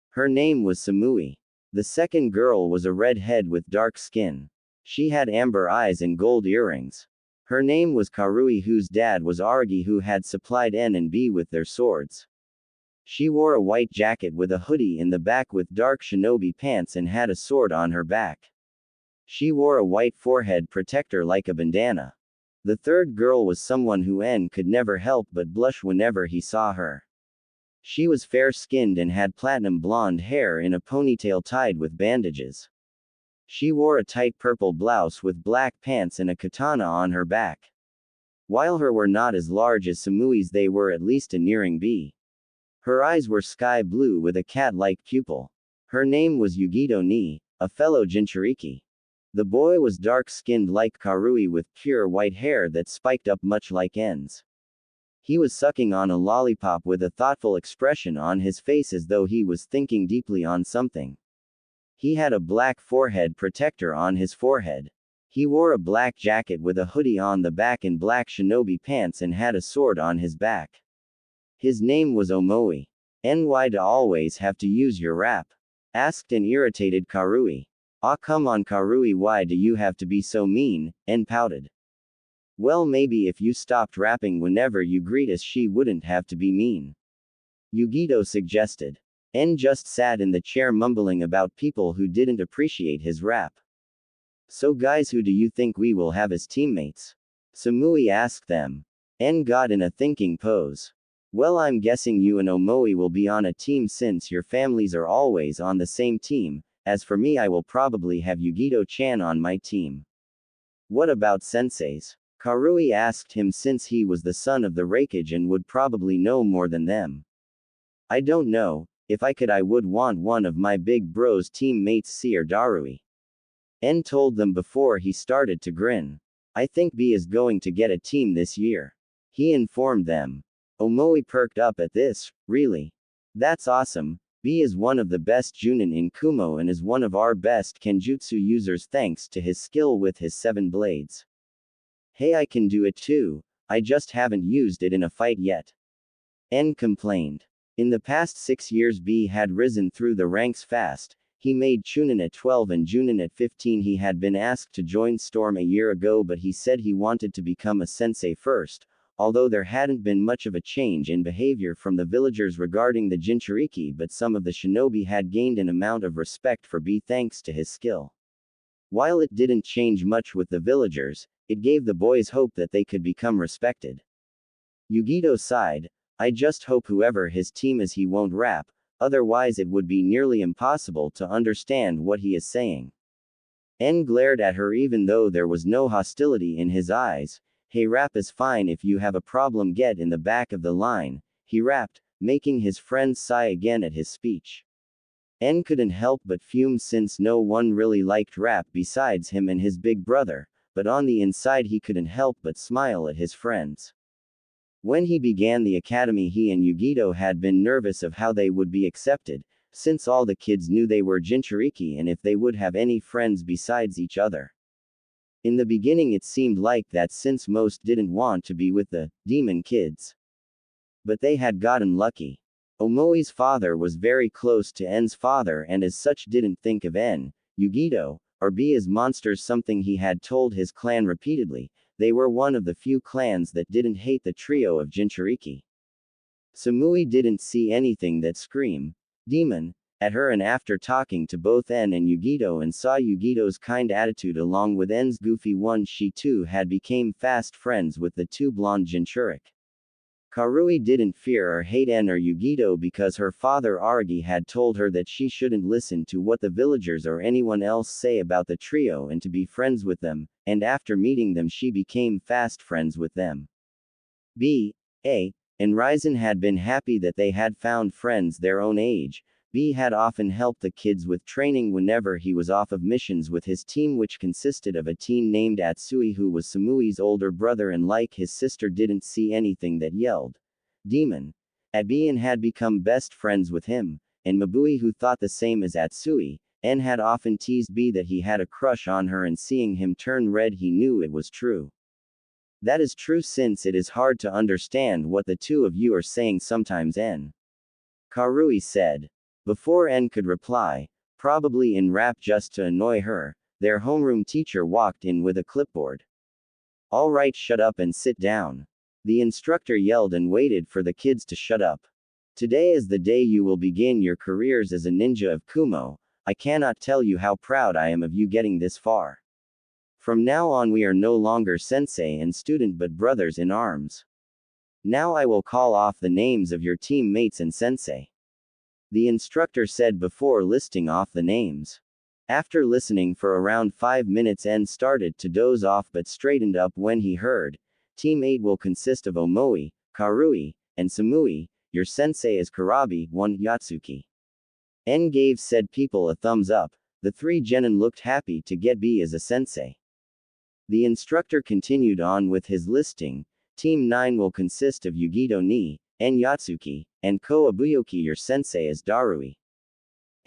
Her name was Samui. The second girl was a redhead with dark skin. She had amber eyes and gold earrings. Her name was Karui, whose dad was Aragi, who had supplied N and B with their swords. She wore a white jacket with a hoodie in the back with dark shinobi pants and had a sword on her back. She wore a white forehead protector like a bandana. The third girl was someone who N could never help but blush whenever he saw her. She was fair-skinned and had platinum blonde hair in a ponytail tied with bandages. She wore a tight purple blouse with black pants and a katana on her back. While her were not as large as Samui's, they were at least a nearing B. Her eyes were sky blue with a cat-like pupil. Her name was Yugito Ni, a fellow Jinchuriki. The boy was dark-skinned like Karui with pure white hair that spiked up much like N's. He was sucking on a lollipop with a thoughtful expression on his face as though he was thinking deeply on something. He had a black forehead protector on his forehead. He wore a black jacket with a hoodie on the back and black shinobi pants and had a sword on his back. His name was Omoi. "Why do always have to use your rap?" asked an irritated Karui. "Aw, come on Karui, why do you have to be so mean?" N pouted. "Well, maybe if you stopped rapping whenever you greet us, she wouldn't have to be mean," Yugito suggested. N just sat in the chair mumbling about people who didn't appreciate his rap. "So guys, who do you think we will have as teammates?" Samui asked them. N got in a thinking pose. "Well, I'm guessing you and Omoi will be on a team since your families are always on the same team. As for me, I will probably have Yugito-chan on my team." "What about senseis?" Karui asked him, since he was the son of the Raikage and would probably know more than them. "I don't know. If I could, I would want one of my big bros teammates, C or Darui." N told them before he started to grin. "I think B is going to get a team this year," he informed them. Omoi perked up at this. "Really? That's awesome. B is one of the best Junin in Kumo and is one of our best Kenjutsu users thanks to his skill with his 7 blades. Hey, I can do it too. I just haven't used it in a fight yet," N complained. In the past 6 years, B had risen through the ranks fast. He made Chunin at 12 and Junin at 15. He had been asked to join Storm a year ago, but he said he wanted to become a sensei first. Although there hadn't been much of a change in behavior from the villagers regarding the Jinchuriki, but some of the shinobi had gained an amount of respect for B thanks to his skill. While it didn't change much with the villagers, it gave the boys hope that they could become respected. Yugito sighed. "I just hope whoever his team is, he won't rap, otherwise it would be nearly impossible to understand what he is saying." N glared at her even though there was no hostility in his eyes. "Hey, rap is fine. If you have a problem, get in the back of the line," he rapped, making his friends sigh again at his speech. N couldn't help but fume since no one really liked rap besides him and his big brother, but on the inside he couldn't help but smile at his friends. When he began the academy, he and Yugito had been nervous of how they would be accepted, since all the kids knew they were Jinchuriki and if they would have any friends besides each other. In the beginning it seemed like that, since most didn't want to be with the demon kids. But they had gotten lucky. Omoi's father was very close to N's father and as such didn't think of N, Yugito, or B as monsters, something he had told his clan repeatedly. They were one of the few clans that didn't hate the trio of Jinchuriki. Samui didn't see anything that screamed demon at her, and after talking to both N and Yugito and saw Yugito's kind attitude along with N's goofy one, she too had become fast friends with the 2 blonde Jinchurik. Karui didn't fear or hate En or Yugito because her father Aragi had told her that she shouldn't listen to what the villagers or anyone else say about the trio and to be friends with them, and after meeting them she became fast friends with them. B. A. And Ryzen had been happy that they had found friends their own age. B had often helped the kids with training whenever he was off of missions with his team, which consisted of a teen named Atsui who was Samui's older brother and like his sister didn't see anything that yelled demon at B and had become best friends with him, and Mabui who thought the same as Atsui, and had often teased B that he had a crush on her, and seeing him turn red he knew it was true. That is true since it is hard to understand what the two of you are saying sometimes, N. Karui said. Before N could reply, probably in rap just to annoy her, their homeroom teacher walked in with a clipboard. All right, shut up and sit down. The instructor yelled and waited for the kids to shut up. Today is the day you will begin your careers as a ninja of Kumo. I cannot tell you how proud I am of you getting this far. From now on we are no longer sensei and student but brothers in arms. Now I will call off the names of your teammates and sensei. The instructor said before listing off the names. After listening for around 5 minutes N started to doze off but straightened up when he heard, Team 8 will consist of Omoi, Karui, and Samui, your sensei is Karabi, 1 Yatsuki. N gave said people a thumbs up, the 3 genin looked happy to get B as a sensei. The instructor continued on with his listing, Team 9 will consist of Yugito ni, En Yatsuki, and Ko Abuyoki your sensei is Darui.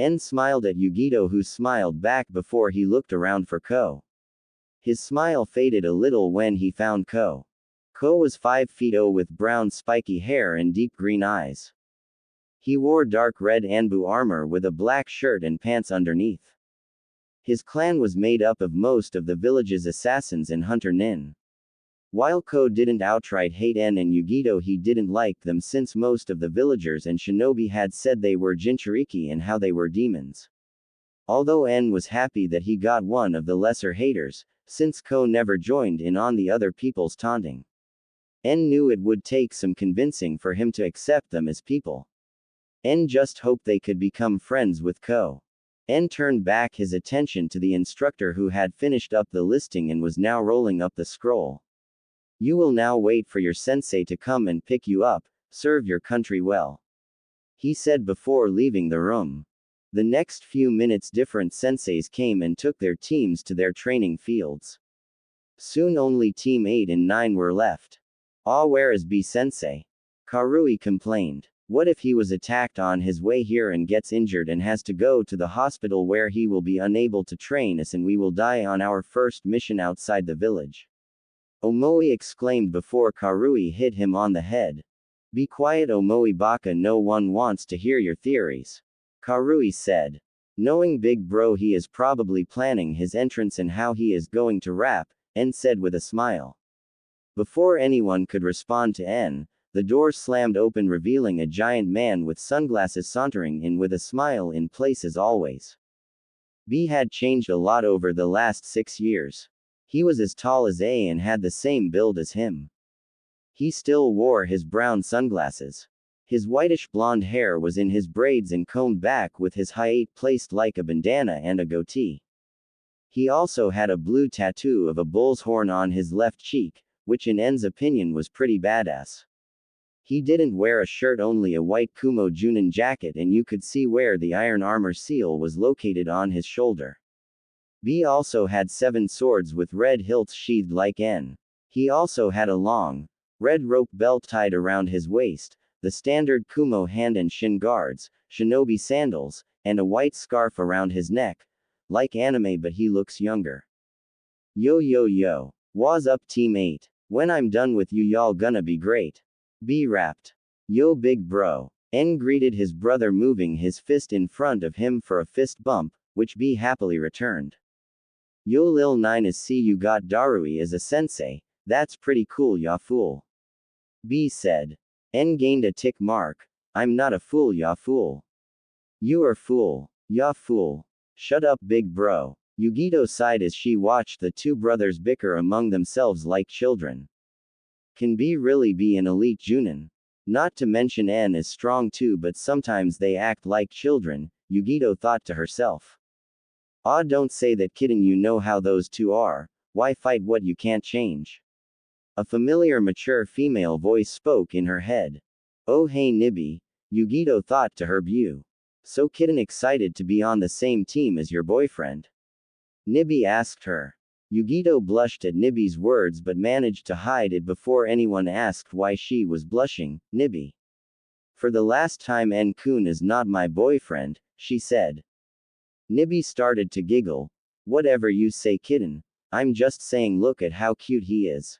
En smiled at Yugito who smiled back before he looked around for Ko. His smile faded a little when he found Ko. Ko was 5 feet with brown spiky hair and deep green eyes. He wore dark red Anbu armor with a black shirt and pants underneath. His clan was made up of most of the village's assassins and hunter nin. While Ko didn't outright hate En and Yugito, he didn't like them since most of the villagers and shinobi had said they were Jinchuriki and how they were demons. Although En was happy that he got one of the lesser haters, since Ko never joined in on the other people's taunting. En knew it would take some convincing for him to accept them as people. En just hoped they could become friends with Ko. En turned back his attention to the instructor who had finished up the listing and was now rolling up the scroll. You will now wait for your sensei to come and pick you up, serve your country well. He said before leaving the room. The next few minutes different senseis came and took their teams to their training fields. Soon only Team 8 and 9 were left. Ah, where is B sensei? Karui complained. What if he was attacked on his way here and gets injured and has to go to the hospital where he will be unable to train us and we will die on our first mission outside the village? Omoi exclaimed before Karui hit him on the head. Be quiet Omoi Baka, no one wants to hear your theories. Karui said. Knowing Big Bro he is probably planning his entrance and how he is going to rap, En said with a smile. Before anyone could respond to En, the door slammed open revealing a giant man with sunglasses sauntering in with a smile in place as always. B had changed a lot over the last 6 years. He was as tall as A and had the same build as him. He still wore his brown sunglasses. His whitish blonde hair was in his braids and combed back with his hayate placed like a bandana and a goatee. He also had a blue tattoo of a bull's horn on his left cheek, which in En's opinion was pretty badass. He didn't wear a shirt, only a white Kumo Junin jacket, and you could see where the iron armor seal was located on his shoulder. B also had 7 swords with red hilts sheathed like N. He also had a long, red rope belt tied around his waist, the standard Kumo hand and shin guards, shinobi sandals, and a white scarf around his neck, like anime but he looks younger. Yo yo yo. Waz up Team 8. When I'm done with you y'all gonna be great. B rapped. Yo big bro. N greeted his brother moving his fist in front of him for a fist bump, which B happily returned. Yo lil 9 is see you got Darui as a sensei, that's pretty cool ya fool. B said. N gained a tick mark. I'm not a fool ya fool. You are fool. Ya fool. Shut up big bro. Yugito sighed as she watched the 2 brothers bicker among themselves like children. Can B really be an elite Junin? Not to mention N is strong too, but sometimes they act like children, Yugito thought to herself. Ah, don't say that, kitten, you know how those two are. Why fight what you can't change? A familiar mature female voice spoke in her head. Oh hey Nibi, Yugito thought to her view. So kitten excited to be on the same team as your boyfriend? Nibi asked her. Yugito blushed at Nibi's words but managed to hide it before anyone asked why she was blushing. Nibi. For the last time, En-kun is not my boyfriend, she said. Nibi started to giggle. Whatever you say, kitten. I'm just saying, look at how cute he is.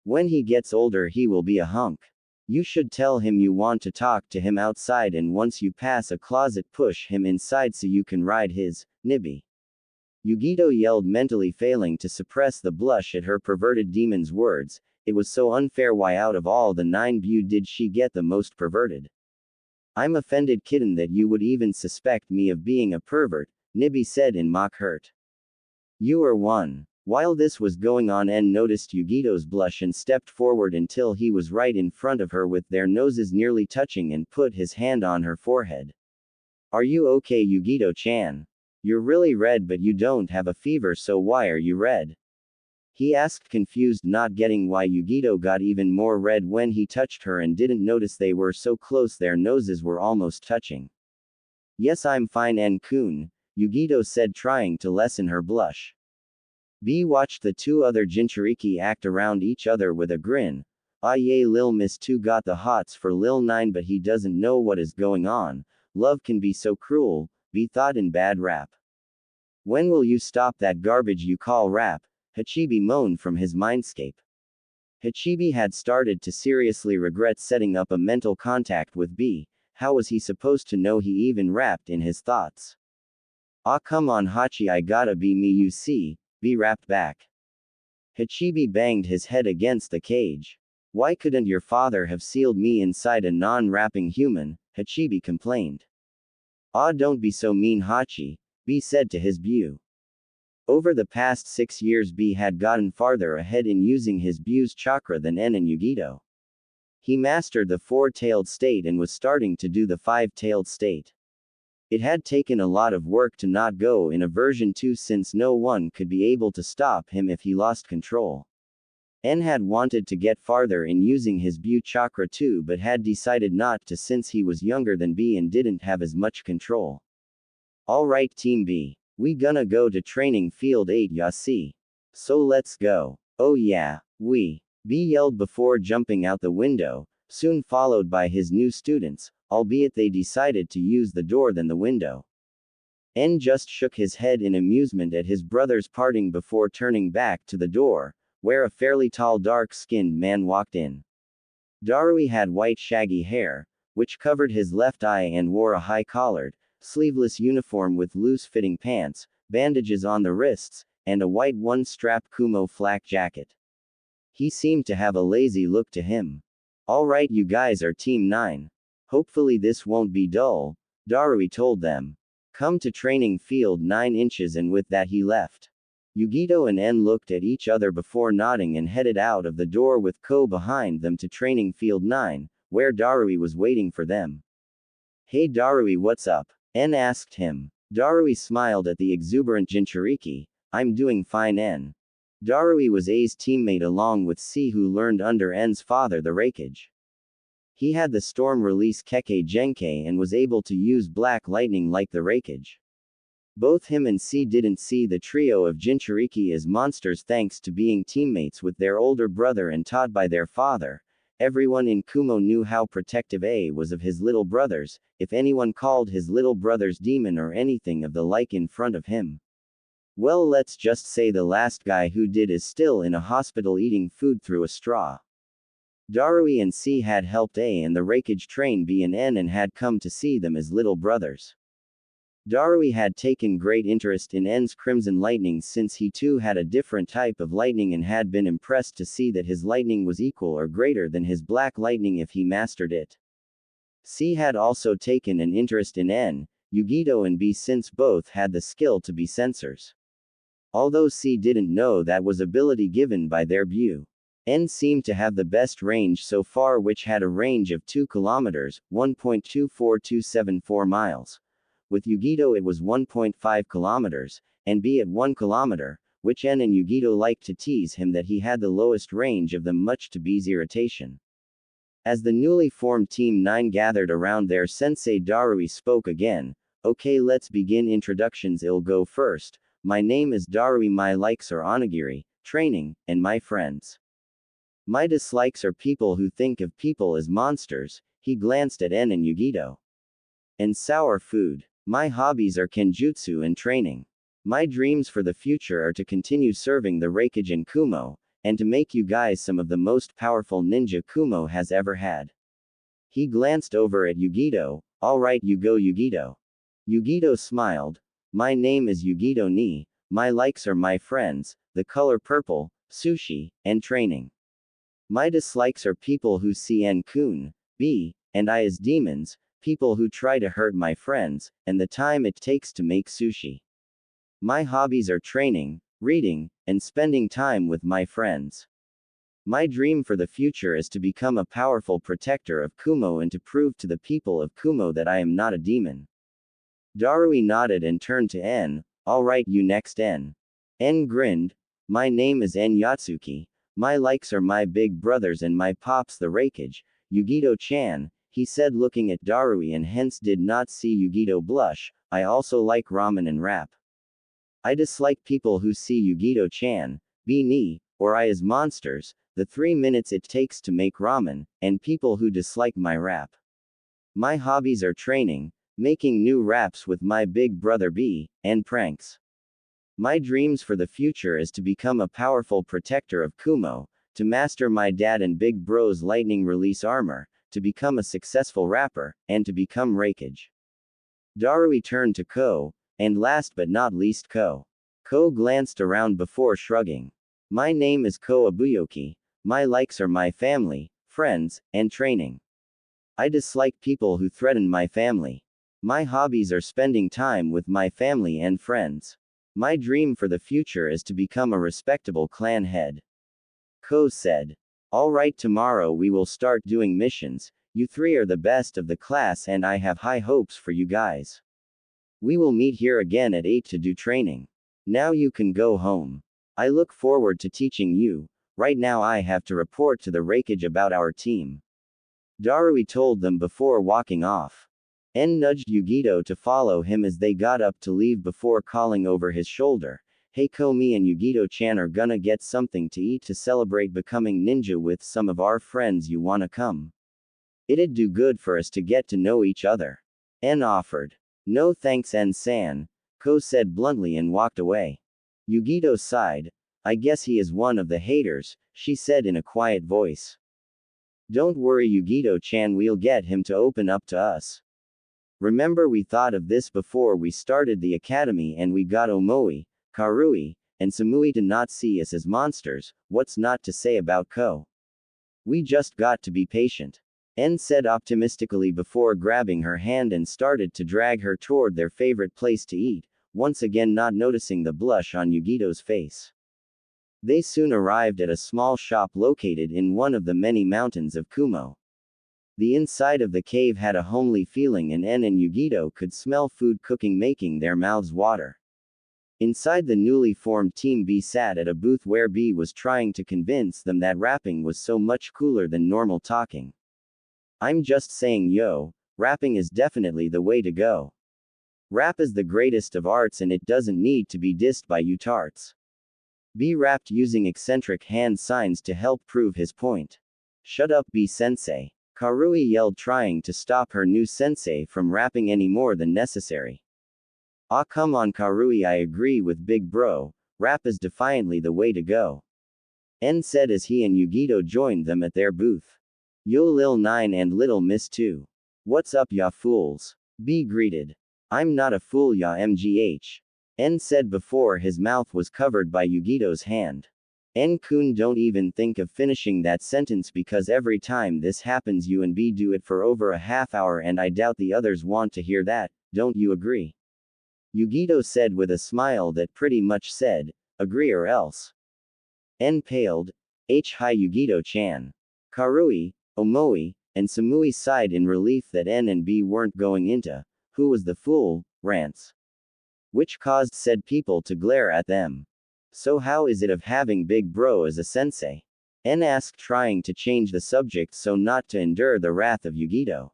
When he gets older he will be a hunk. You should tell him you want to talk to him outside, and once you pass a closet push him inside so you can ride his, Nibi. Yugito yelled, mentally failing to suppress the blush at her perverted demon's words. It was so unfair. Why out of all the 9 view did she get the most perverted? I'm offended, kitten, that you would even suspect me of being a pervert, Nibi said in mock hurt. You are one. While this was going on, En noticed Yugito's blush and stepped forward until he was right in front of her with their noses nearly touching and put his hand on her forehead. Are you okay, Yugito-chan? You're really red, but you don't have a fever, so why are you red? He asked, confused, not getting why Yugito got even more red when he touched her and didn't notice they were so close their noses were almost touching. Yes, I'm fine, En-kun, Yugito said, trying to lessen her blush. B watched the two other Jinchuriki act around each other with a grin. Ah yeah, Lil Miss 2 got the hots for Lil 9, but he doesn't know what is going on. Love can be so cruel, B thought in bad rap. When will you stop that garbage you call rap? Hachibi moaned from his mindscape. Hachibi had started to seriously regret setting up a mental contact with B. How was he supposed to know he even rapped in his thoughts? Ah, come on Hachi, I gotta be me, you see, B rapped back. Hachibi banged his head against the cage. Why couldn't your father have sealed me inside a non-rapping human? Hachibi complained. Ah, don't be so mean, Hachi, B said to his view. Over the past 6 years, B had gotten farther ahead in using his Bu's chakra than En and Yugito. He mastered the 4-tailed state and was starting to do the 5-tailed state. It had taken a lot of work to not go in a version 2 since no one could be able to stop him if he lost control. En had wanted to get farther in using his Bu chakra too, but had decided not to since he was younger than B and didn't have as much control. Alright Team B. We gonna go to training field 8, ya see. So let's go. Oh yeah, we. B yelled before jumping out the window, soon followed by his new students, albeit they decided to use the door than the window. En just shook his head in amusement at his brother's parting before turning back to the door, where a fairly tall dark-skinned man walked in. Darui had white shaggy hair, which covered his left eye, and wore a high-collared, sleeveless uniform with loose-fitting pants, bandages on the wrists, and a white one-strap Kumo flak jacket. He seemed to have a lazy look to him. Alright, you guys are Team 9. Hopefully this won't be dull, Darui told them. Come to training field 9 inches, and with that he left. Yugito and En looked at each other before nodding and headed out of the door with Ko behind them to training field 9, where Darui was waiting for them. Hey Darui, what's up? En asked him. Darui smiled at the exuberant Jinchuriki. I'm doing fine, En. Darui was A's teammate along with C, who learned under En's father the Raikage. He had the storm release Kekkei Genkei and was able to use black lightning like the Raikage. Both him and C didn't see the trio of Jinchuriki as monsters thanks to being teammates with their older brother and taught by their father. Everyone in Kumo knew how protective A was of his little brothers, if anyone called his little brothers demon or anything of the like in front of him. Well, let's just say the last guy who did is still in a hospital eating food through a straw. Darui and C had helped A and the Raikage train B and N and had come to see them as little brothers. Darui had taken great interest in En's Crimson Lightning since he too had a different type of lightning and had been impressed to see that his lightning was equal or greater than his Black Lightning if he mastered it. C had also taken an interest in N, Yugito and B since both had the skill to be censors. Although C didn't know that was ability given by their Bu. N seemed to have the best range so far, which had a range of 2 kilometers, 1.24274 miles. With Yugito it was 1.5 kilometers, and B at 1 kilometer, which N and Yugito liked to tease him that he had the lowest range of them, much to B's irritation. As the newly formed Team 9 gathered around their sensei, Darui spoke again. Okay, let's begin introductions. I'll go first. My name is Darui. My likes are onigiri, training, and my friends. My dislikes are people who think of people as monsters. He glanced at En and Yugito. And sour food. My hobbies are kenjutsu and training. My dreams for the future are to continue serving the Raikage and Kumo, and to make you guys some of the most powerful ninja Kumo has ever had. He glanced over at Yugito. Alright, you go, Yugito. Yugito smiled. My name is Yugito Ni. My likes are my friends, the color purple, sushi, and training. My dislikes are people who see N-kun, B, and I as demons, people who try to hurt my friends, and the time it takes to make sushi. My hobbies are training, reading, and spending time with my friends. My dream for the future is to become a powerful protector of Kumo and to prove to the people of Kumo that I am not a demon. Darui nodded and turned to N. Alright, you next, N. N grinned. My name is N Yatsuki. My likes are my big brothers and my pops the Raikage, Yugito-chan, he said, looking at Darui, and hence did not see Yugito blush. I also like ramen and rap. I dislike people who see Yugito-chan, B ni, or I as monsters, the 3 minutes it takes to make ramen, and people who dislike my rap. My hobbies are training, making new raps with my big brother B, and pranks. My dreams for the future is to become a powerful protector of Kumo, to master my dad and big bro's lightning release armor, to become a successful rapper, and to become Raikage. Darui turned to Ko, and last but not least Ko. Ko glanced around before shrugging. My name is Ko Abuyoki. My likes are my family, friends, and training. I dislike people who threaten my family. My hobbies are spending time with my family and friends. My dream for the future is to become a respectable clan head. Ko said. Alright, tomorrow we will start doing missions. You 3 are the best of the class and I have high hopes for you guys. We will meet here again at 8 to do training. Now you can go home. I look forward to teaching you. Right now I have to report to the Raikage about our team. Darui told them before walking off. En nudged Yugito to follow him as they got up to leave before calling over his shoulder. Hey Komi and Yugito-chan are gonna get something to eat to celebrate becoming ninja with some of our friends. You wanna come? It'd do good for us to get to know each other. En offered. No thanks, En-san, Ko said bluntly and walked away. Yugito sighed. I guess he is one of the haters, she said in a quiet voice. Don't worry, Yugito-chan, we'll get him to open up to us. Remember, we thought of this before we started the academy and we got Omoi, Karui, and Samui to not see us as monsters. What's not to say about Ko? We just got to be patient. En said optimistically before grabbing her hand and started to drag her toward their favorite place to eat, once again not noticing the blush on Yugito's face. They soon arrived at a small shop located in one of the many mountains of Kumo. The inside of the cave had a homely feeling and En and Yugito could smell food cooking, making their mouths water. Inside, the newly formed Team B sat at a booth where B was trying to convince them that rapping was so much cooler than normal talking. I'm just saying, yo, rapping is definitely the way to go. Rap is the greatest of arts and it doesn't need to be dissed by you tarts. B rapped using eccentric hand signs to help prove his point. Shut up, B sensei. Karui yelled, trying to stop her new sensei from rapping any more than necessary. Ah, come on, Karui, I agree with Big Bro. Rap is defiantly the way to go. En said as he and Yugito joined them at their booth. Yo Lil 9 and Little Miss 2. What's up, ya fools? B greeted. I'm not a fool, ya mgh. En said before his mouth was covered by Yugito's hand. En-kun, don't even think of finishing that sentence because every time this happens you and B do it for over a half hour and I doubt the others want to hear that, don't you agree? Yugito said with a smile that pretty much said, agree or else. En paled. Hi Yugito-chan. Karui, Omoi, and Samui sighed in relief that N and B weren't going into "Who was the fool?" rants, which caused said people to glare at them. So how is it of having Big Bro as a sensei? N asked, trying to change the subject so not to endure the wrath of Yugito.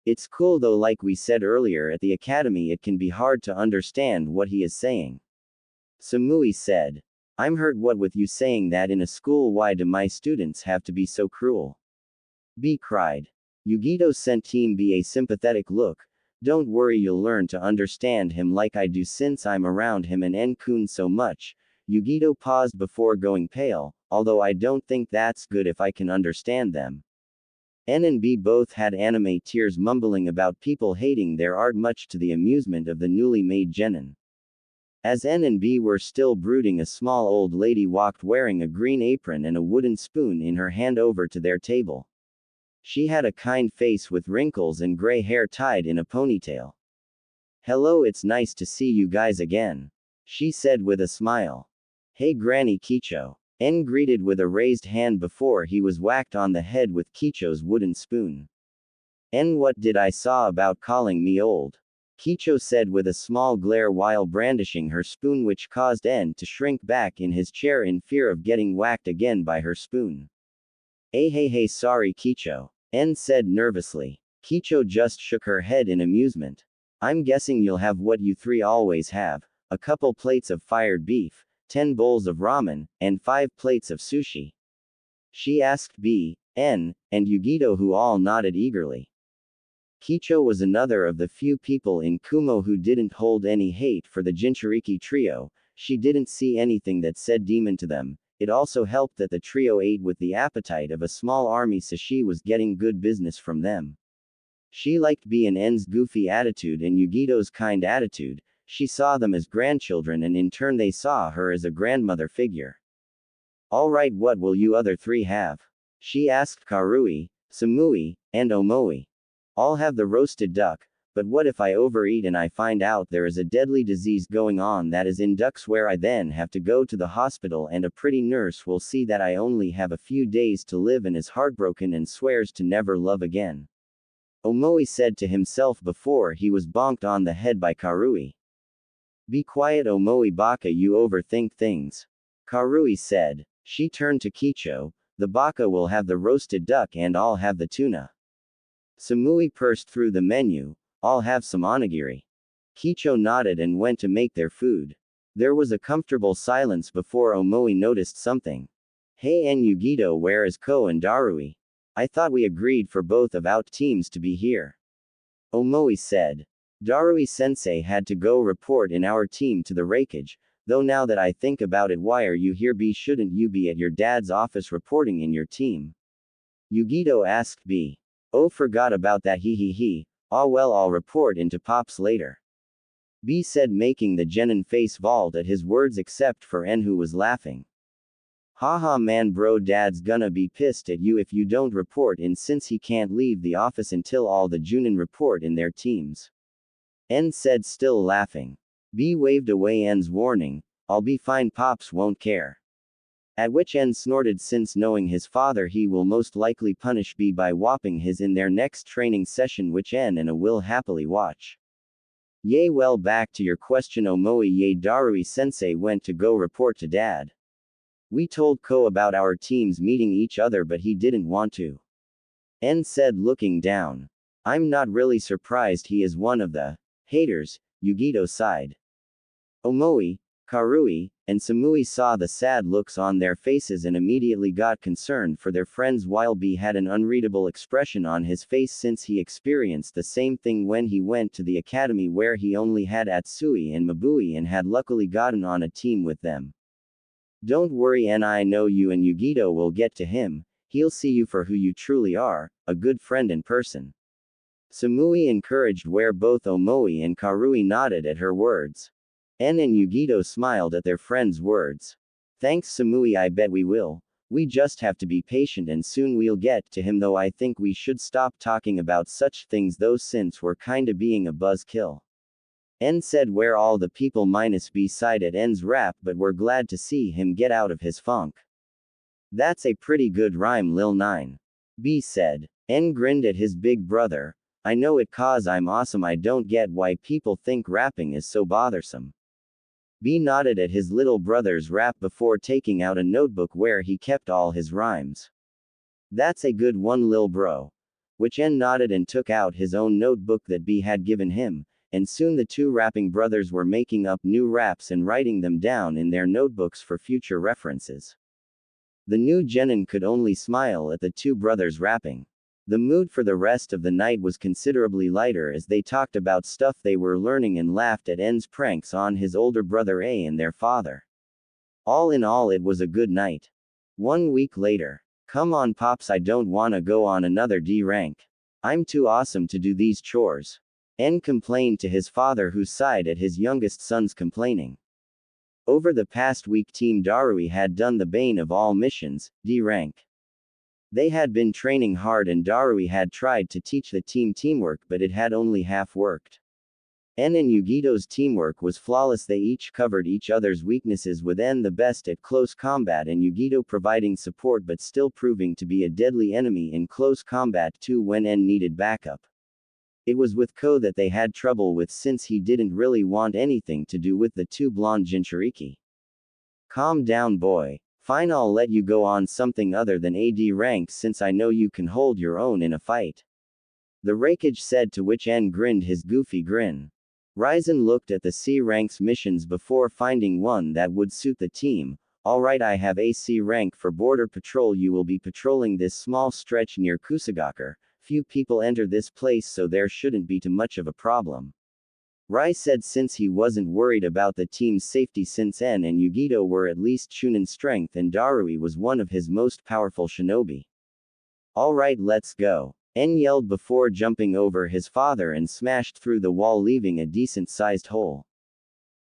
It's cool though, like we said earlier at the academy, it can be hard to understand what he is saying. Samui said. I'm hurt what with you saying that in a school. Why do my students have to be so cruel? B cried. Yugito sent Team B a sympathetic look. Don't worry, you'll learn to understand him like I do since I'm around him and En-kun so much. Yugito paused before going pale, although I don't think that's good if I can understand them. N and B both had anime tears, mumbling about people hating their art, much to the amusement of the newly made genin. As N and B were still brooding, a small old lady walked wearing a green apron and a wooden spoon in her hand over to their table. She had a kind face with wrinkles and gray hair tied in a ponytail. Hello, it's nice to see you guys again, she said with a smile. Hey Granny Kicho. N greeted with a raised hand before he was whacked on the head with Kicho's wooden spoon. N, what did I saw about calling me old? Kicho said with a small glare while brandishing her spoon, which caused N to shrink back in his chair in fear of getting whacked again by her spoon. Hey, sorry Kicho, N said nervously. Kicho just shook her head in amusement. I'm guessing you'll have what you three always have, a couple plates of fired beef, 10 bowls of ramen, and 5 plates of sushi. She asked B, N, and Yugito, who all nodded eagerly. Kicho was another of the few people in Kumo who didn't hold any hate for the Jinchuriki trio. She didn't see anything that said demon to them. It also helped that the trio ate with the appetite of a small army, so she was getting good business from them. She liked B and N's goofy attitude and Yugito's kind attitude. She saw them as grandchildren, and in turn they saw her as a grandmother figure. Alright, what will you other three have? She asked Karui, Samui, and Omoi. I'll have the roasted duck, but what if I overeat and I find out there is a deadly disease going on that is in ducks, where I then have to go to the hospital and a pretty nurse will see that I only have a few days to live and is heartbroken and swears to never love again? Omoi said to himself before he was bonked on the head by Karui. Be quiet Omoi baka, you overthink things, Karui said. She turned to Kicho. The baka will have the roasted duck and I'll have the tuna. Samui pursed through the menu. I'll have some onigiri. Kicho nodded and went to make their food. There was a comfortable silence before Omoi noticed something. Hey N Yugito, where is Ko and Darui? I thought we agreed for both of out teams to be here. Omoi said. Darui sensei had to go report in our team to the Raikage, though now that I think about it, why are you here B? Shouldn't you be at your dad's office reporting in your team? Yugito asked B. Oh, forgot about that, he. Ah well, I'll report into Pops later. B said, making the genin face vault at his words except for N, who was laughing. Haha man bro, dad's gonna be pissed at you if you don't report in, since he can't leave the office until all the Junin report in their teams. N said, still laughing. B waved away N's warning, I'll be fine, Pops won't care. At which N snorted, since knowing his father he will most likely punish B by whopping his in their next training session, which N and A will happily watch. Yay, well, back to your question Omoi. Yay, Darui sensei went to go report to dad. We told Ko about our teams meeting each other, but he didn't want to. N said, looking down. I'm not really surprised he is one of the haters, Yugito sighed. Omoi, Karui, and Samui saw the sad looks on their faces and immediately got concerned for their friends, while B had an unreadable expression on his face since he experienced the same thing when he went to the academy, where he only had Atsui and Mabui and had luckily gotten on a team with them. Don't worry N, I know you and Yugito will get to him. He'll see you for who you truly are, a good friend in person. Samui encouraged, where both Omoi and Karui nodded at her words. N and Yugito smiled at their friend's words. Thanks Samui, I bet we will. We just have to be patient and soon we'll get to him, though I think we should stop talking about such things though, since we're kinda being a buzzkill. N said, where all the people minus B sighed at N's rap but were glad to see him get out of his funk. That's a pretty good rhyme, Lil 9. B said. N grinned at his big brother. I know it 'cause I'm awesome. I don't get why people think rapping is so bothersome. B nodded at his little brother's rap before taking out a notebook where he kept all his rhymes. That's a good one, lil bro. Which N nodded and took out his own notebook that B had given him, and soon the two rapping brothers were making up new raps and writing them down in their notebooks for future references. The new Jenin could only smile at the two brothers rapping. The mood for the rest of the night was considerably lighter as they talked about stuff they were learning and laughed at N's pranks on his older brother A and their father. All in all, it was a good night. 1 week later. Come on, Pops, I don't wanna go on another D rank. I'm too awesome to do these chores. N complained to his father, who sighed at his youngest son's complaining. Over the past week, Team Darui had done the bane of all missions, D rank. They had been training hard and Darui had tried to teach the team teamwork, but it had only half worked. N and Yugito's teamwork was flawless. They each covered each other's weaknesses, with N the best at close combat and Yugito providing support but still proving to be a deadly enemy in close combat too when N needed backup. It was with Ko that they had trouble with, since he didn't really want anything to do with the two blonde Jinchuriki. Calm down, boy. Fine, I'll let you go on something other than AD ranks since I know you can hold your own in a fight. The Raikage said, to which N grinned his goofy grin. Ryzen looked at the C ranks missions before finding one that would suit the team. Alright, I have a C rank for border patrol. You will be patrolling this small stretch near Kumogakure. Few people enter this place, so there shouldn't be too much of a problem. Rai said, since he wasn't worried about the team's safety since N and Yugito were at least Chunin strength and Darui was one of his most powerful shinobi. Alright, let's go. N yelled before jumping over his father and smashed through the wall, leaving a decent-sized hole.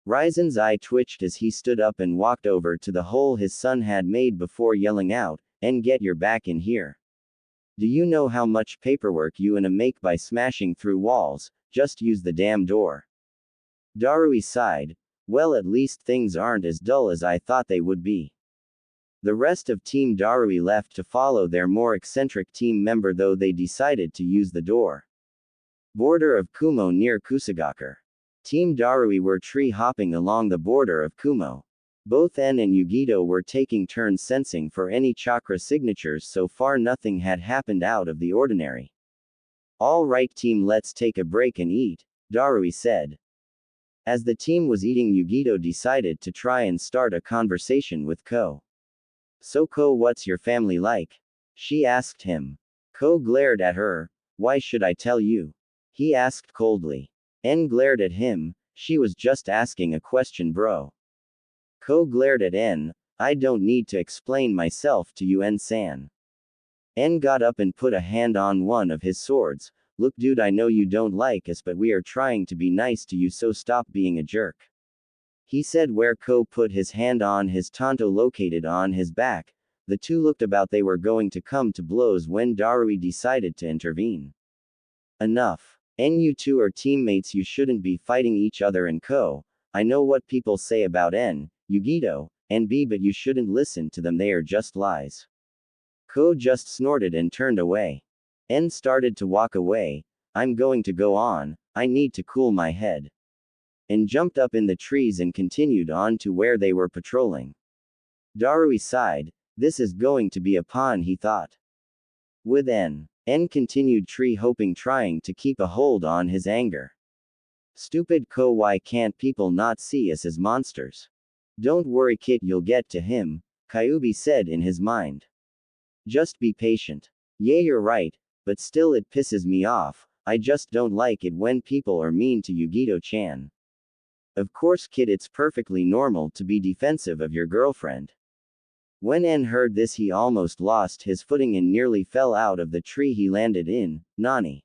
Ryzen's eye twitched as he stood up and walked over to the hole his son had made before yelling out, N, get your back in here. Do you know how much paperwork you and make by smashing through walls? Just use the damn door. Darui sighed. Well, at least things aren't as dull as I thought they would be. The rest of Team Darui left to follow their more eccentric team member, though they decided to use the door. Border of Kumo near Kumogakure. Team Darui were tree hopping along the border of Kumo. Both N and Yugito were taking turns sensing for any chakra signatures. So far nothing had happened out of the ordinary. All right, team, let's take a break and eat, Darui said. As the team was eating, Yugito decided to try and start a conversation with Ko. So Ko, what's your family like? She asked him. Ko glared at her. Why should I tell you? He asked coldly. N glared at him. She was just asking a question, bro. Ko glared at N. I don't need to explain myself to you, N-san. N got up and put a hand on one of his swords. Look, dude, I know you don't like us, but we are trying to be nice to you, so stop being a jerk. He said, where Ko put his hand on his tanto located on his back. The two looked about. They were going to come to blows when Darui decided to intervene. Enough. N, you two are teammates, you shouldn't be fighting each other. And Ko, I know what people say about N, Yugito, and B, but you shouldn't listen to them, they are just lies. Ko just snorted and turned away. N started to walk away. I'm going to go on, I need to cool my head. And jumped up in the trees and continued on to where they were patrolling. Darui sighed. This is going to be a pawn, he thought. With N continued tree hopping, trying to keep a hold on his anger. Stupid Ko, why can't people not see us as monsters? Don't worry, kid, you'll get to him, Kyubi said in his mind. Just be patient. Yeah, you're right, but still it pisses me off. I just don't like it when people are mean to Yugito-chan. Of course, kid, it's perfectly normal to be defensive of your girlfriend. When N heard this, he almost lost his footing and nearly fell out of the tree he landed in. Nani?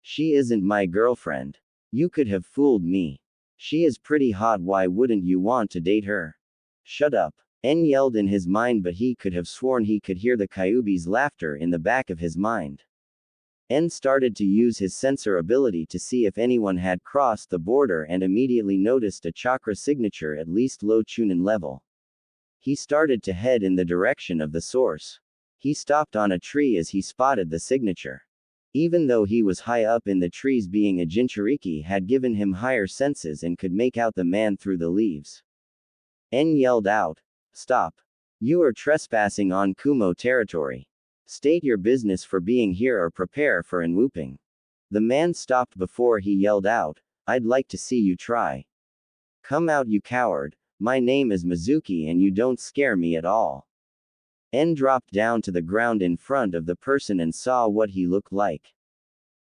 She isn't my girlfriend. You could have fooled me. She is pretty hot, why wouldn't you want to date her? Shut up. N yelled in his mind, but he could have sworn he could hear the Kyubi's laughter in the back of his mind. N started to use his sensor ability to see if anyone had crossed the border and immediately noticed a chakra signature at least low Chunin level. He started to head in the direction of the source. He stopped on a tree as he spotted the signature. Even though he was high up in the trees, being a Jinchuriki had given him higher senses and could make out the man through the leaves. En yelled out, "Stop! You are trespassing on Kumo territory. State your business for being here or prepare for an whooping." The man stopped before he yelled out, "I'd like to see you try. Come out, you coward. My name is Mizuki and you don't scare me at all." En dropped down to the ground in front of the person and saw what he looked like.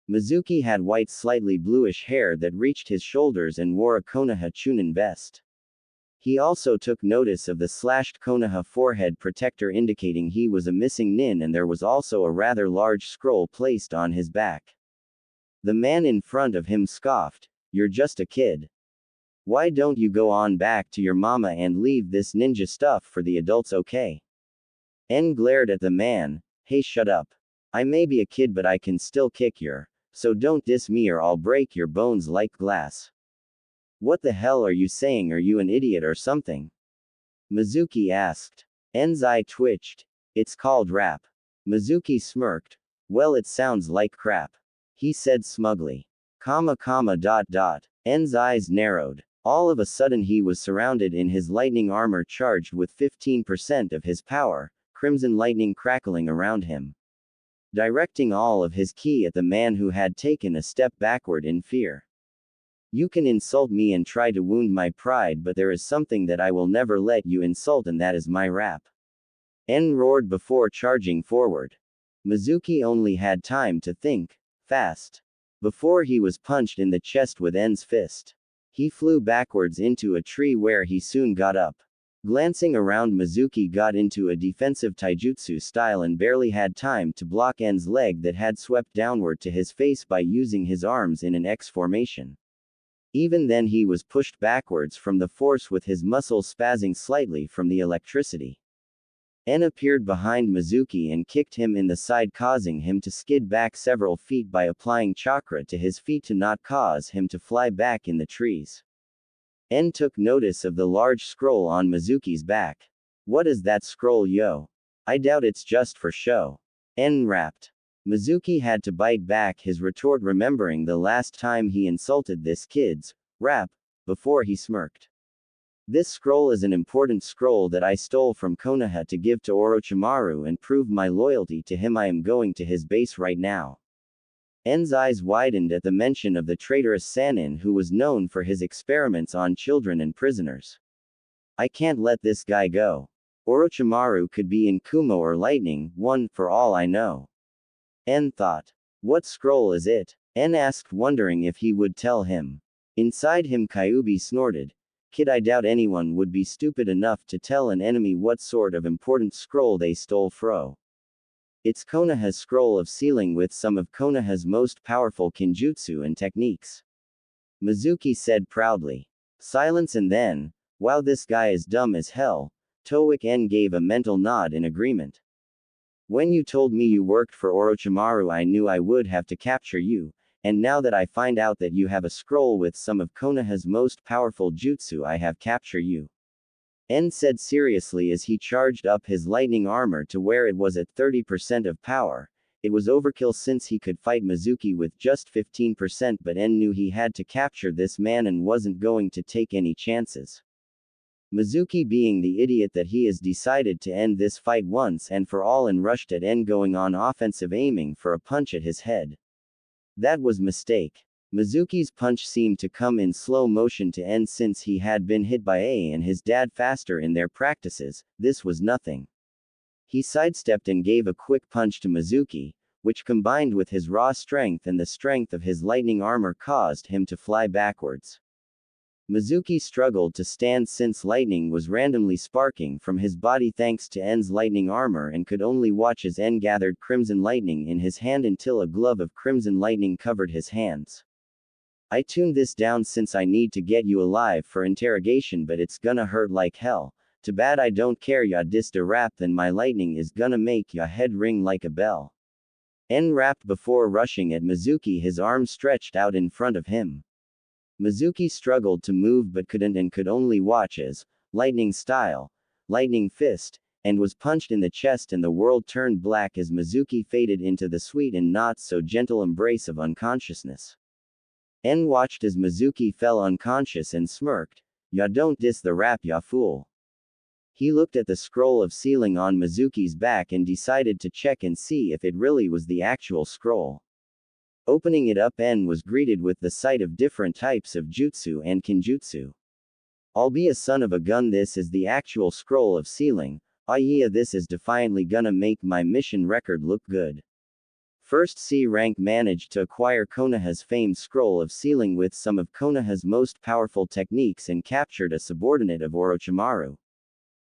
Mizuki had white, slightly bluish hair that reached his shoulders and wore a Konoha Chunin vest. He also took notice of the slashed Konoha forehead protector indicating he was a missing nin, and there was also a rather large scroll placed on his back. The man in front of him scoffed, "You're just a kid. Why don't you go on back to your mama and leave this ninja stuff for the adults, okay?" En glared at the man, "Hey, shut up. I may be a kid but I can still kick your, so don't diss me or I'll break your bones like glass." "What the hell are you saying? Are you an idiot or something?" Mizuki asked. En's eye twitched. "It's called rap." Mizuki smirked. "Well, it sounds like crap," he said smugly. En's eyes narrowed. All of a sudden he was surrounded in his lightning armor charged with 15% of his power, crimson lightning crackling around him, directing all of his ki at the man who had taken a step backward in fear. "You can insult me and try to wound my pride, but there is something that I will never let you insult, and that is my rap." En roared before charging forward. Mizuki only had time to think fast before he was punched in the chest with En's fist. He flew backwards into a tree where he soon got up. Glancing around, Mizuki got into a defensive taijutsu style and barely had time to block En's leg that had swept downward to his face by using his arms in an X formation. Even then he was pushed backwards from the force, with his muscles spazzing slightly from the electricity. En appeared behind Mizuki and kicked him in the side, causing him to skid back several feet by applying chakra to his feet to not cause him to fly back in the trees. En took notice of the large scroll on Mizuki's back. "What is that scroll, yo? I doubt it's just for show." En rapped. Mizuki had to bite back his retort, remembering the last time he insulted this kid's rap, before he smirked. "This scroll is an important scroll that I stole from Konoha to give to Orochimaru and prove my loyalty to him. I am going to his base right now." En's eyes widened at the mention of the traitorous Sannin, who was known for his experiments on children and prisoners. "I can't let this guy go. Orochimaru could be in Kumo or Lightning One, for all I know." En thought. "What scroll is it?" En asked, wondering if he would tell him. Inside him, Kyuubi snorted, "Kid, I doubt anyone would be stupid enough to tell an enemy what sort of important scroll they stole fro. It's Konoha's scroll of sealing with some of Konoha's most powerful kinjutsu and techniques." Mizuki said proudly. Silence, and then, "Wow, this guy is dumb as hell." Towick En gave a mental nod in agreement. "When you told me you worked for Orochimaru, I knew I would have to capture you, and now that I find out that you have a scroll with some of Konoha's most powerful jutsu, I have capture you." En said seriously as he charged up his lightning armor to where it was at 30% of power. It was overkill since he could fight Mizuki with just 15%, but En knew he had to capture this man and wasn't going to take any chances. Mizuki, being the idiot that he is, decided to end this fight once and for all and rushed at En, going on offensive, aiming for a punch at his head. That was mistake. Mizuki's punch seemed to come in slow motion to En since he had been hit by A and his dad faster in their practices. This was nothing. He sidestepped and gave a quick punch to Mizuki, which combined with his raw strength and the strength of his lightning armor caused him to fly backwards. Mizuki struggled to stand since lightning was randomly sparking from his body thanks to En's lightning armor, and could only watch as En gathered crimson lightning in his hand until a glove of crimson lightning covered his hands. "I tuned this down since I need to get you alive for interrogation, but it's gonna hurt like hell. Too bad I don't care ya dissed a rap, then my lightning is gonna make ya head ring like a bell." En rapped before rushing at Mizuki, his arms stretched out in front of him. Mizuki struggled to move but couldn't, and could only watch as, lightning style, lightning fist, and was punched in the chest, and the world turned black as Mizuki faded into the sweet and not so gentle embrace of unconsciousness. En watched as Mizuki fell unconscious and smirked. "Ya don't diss the rap, ya fool." He looked at the scroll of sealing on Mizuki's back and decided to check and see if it really was the actual scroll. Opening it up, En was greeted with the sight of different types of jutsu and kinjutsu. "I'll be a son of a gun, this is the actual scroll of sealing. Ah yeah, this is defiantly gonna make my mission record look good." First C rank managed to acquire Konoha's famed scroll of sealing with some of Konoha's most powerful techniques and captured a subordinate of Orochimaru.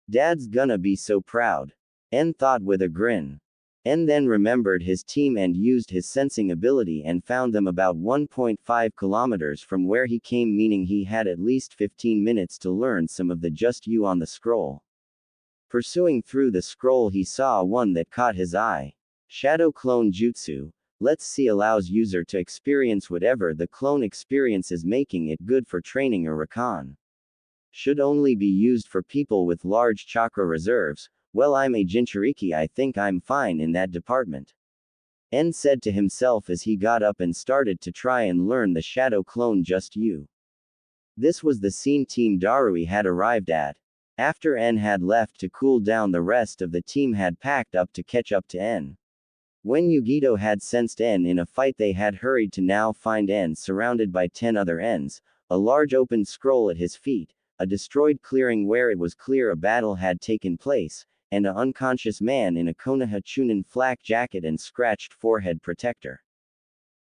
"Dad's gonna be so proud," En thought with a grin. En then remembered his team and used his sensing ability and found them about 1.5 kilometers from where he came, meaning he had at least 15 minutes to learn some of the just you on the scroll. Pursuing through the scroll, he saw one that caught his eye. Shadow Clone Jutsu. Let's see, allows user to experience whatever the clone experiences, making it good for training or recon. Should only be used for people with large chakra reserves. Well, I'm a Jinchuriki, I think I'm fine in that department. En said to himself as he got up and started to try and learn the Shadow Clone Just You. This was the scene Team Darui had arrived at. After En had left to cool down, the rest of the team had packed up to catch up to En. When Yugito had sensed En in a fight, they had hurried to now find En surrounded by 10 other Ens, a large open scroll at his feet, a destroyed clearing where it was clear a battle had taken place, and an unconscious man in a Konoha Chunin flak jacket and scratched forehead protector.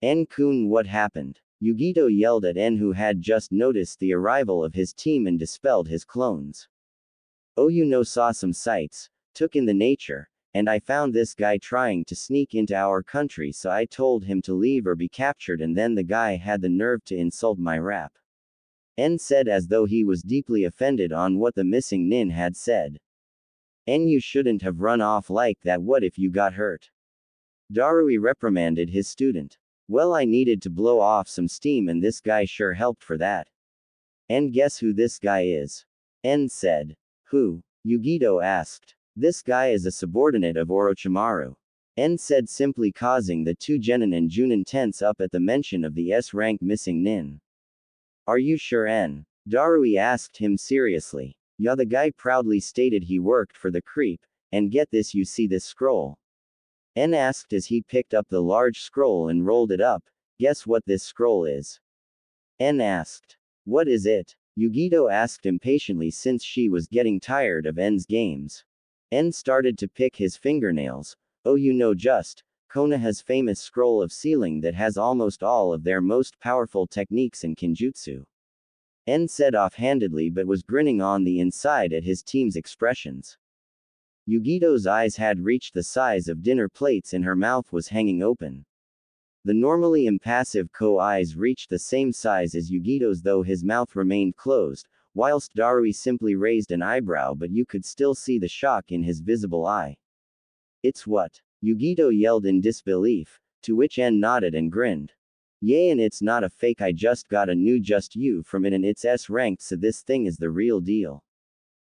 "En-kun, what happened?" Yugito yelled at En, who had just noticed the arrival of his team and dispelled his clones. "Oh, you know, saw some sights, took in the nature, and I found this guy trying to sneak into our country, so I told him to leave or be captured, and then the guy had the nerve to insult my rap." En said as though he was deeply offended on what the missing nin had said. "En, you shouldn't have run off like that. What if you got hurt?" Darui reprimanded his student. "Well, I needed to blow off some steam and this guy sure helped for that." "And guess who this guy is?" En said. "Who?" Yugito asked. "This guy is a subordinate of Orochimaru." En said, simply, causing the two genin and junin tense up at the mention of the S-rank missing nin. "Are you sure, En?" Darui asked him seriously. "Yeah, the guy proudly stated he worked for the creep, and get this, you see this scroll?" En asked as he picked up the large scroll and rolled it up. "Guess what this scroll is?" En asked. "What is it?" Yugito asked impatiently, since she was getting tired of En's games. En started to pick his fingernails. "Oh, you know, just Konoha's famous scroll of sealing that has almost all of their most powerful techniques in kinjutsu." En said offhandedly, but was grinning on the inside at his team's expressions. Yugito's eyes had reached the size of dinner plates and her mouth was hanging open. The normally impassive Ko eyes reached the same size as Yugito's, though his mouth remained closed, whilst Darui simply raised an eyebrow, but you could still see the shock in his visible eye. "It's what?" Yugito yelled in disbelief, to which En nodded and grinned. "Yay, and it's not a fake, I just got a new Just You from it and it's S-ranked, so this thing is the real deal."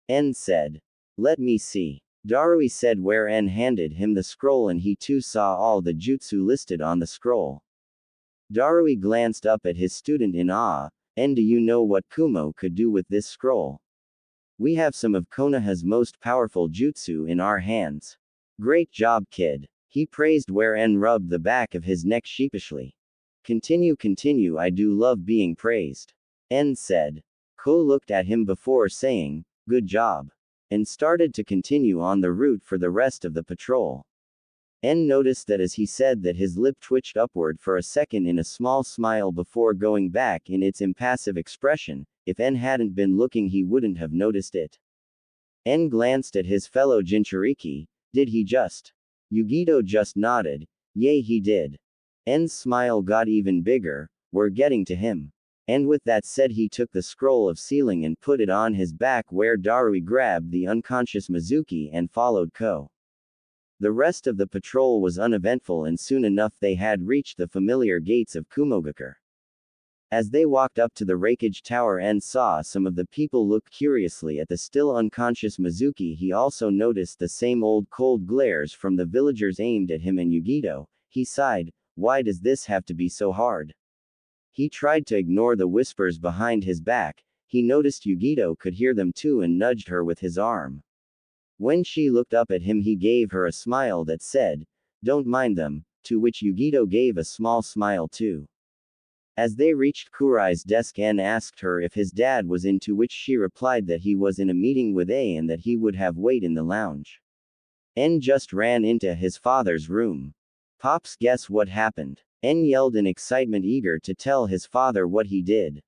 En said. "Let me see." Darui said, where En handed him the scroll and he too saw all the jutsu listed on the scroll. Darui glanced up at his student in awe. "En, do you know what Kumo could do with this scroll? We have some of Konoha's most powerful jutsu in our hands." "Great job, kid," he praised, where En rubbed the back of his neck sheepishly. Continue, I do love being praised," En said. Ko looked at him before saying, "Good job," and started to continue on the route for the rest of the patrol. En noticed that as he said that his lip twitched upward for a second in a small smile before going back in its impassive expression. If En hadn't been looking, he wouldn't have noticed it. En glanced at his fellow Jinchuriki. "Did he just?" Yugito just nodded. "Yay, he did." En's smile got even bigger. "We're getting to him." And with that said, he took the scroll of sealing and put it on his back, where Darui grabbed the unconscious Mizuki and followed Ko. The rest of the patrol was uneventful, and soon enough they had reached the familiar gates of Kumogakure. As they walked up to the Raikage tower and saw some of the people look curiously at the still unconscious Mizuki, he also noticed the same old cold glares from the villagers aimed at him and Yugito. He sighed, why does this have to be so hard? He tried to ignore the whispers behind his back. He noticed Yugito could hear them too and nudged her with his arm. When she looked up at him, he gave her a smile that said, don't mind them, to which Yugito gave a small smile too. As they reached Kurai's desk, N asked her if his dad was in, to which she replied that he was in a meeting with A and that he would have wait in the lounge. N just ran into his father's room. Pops, guess what happened? N yelled in excitement, eager to tell his father what he did.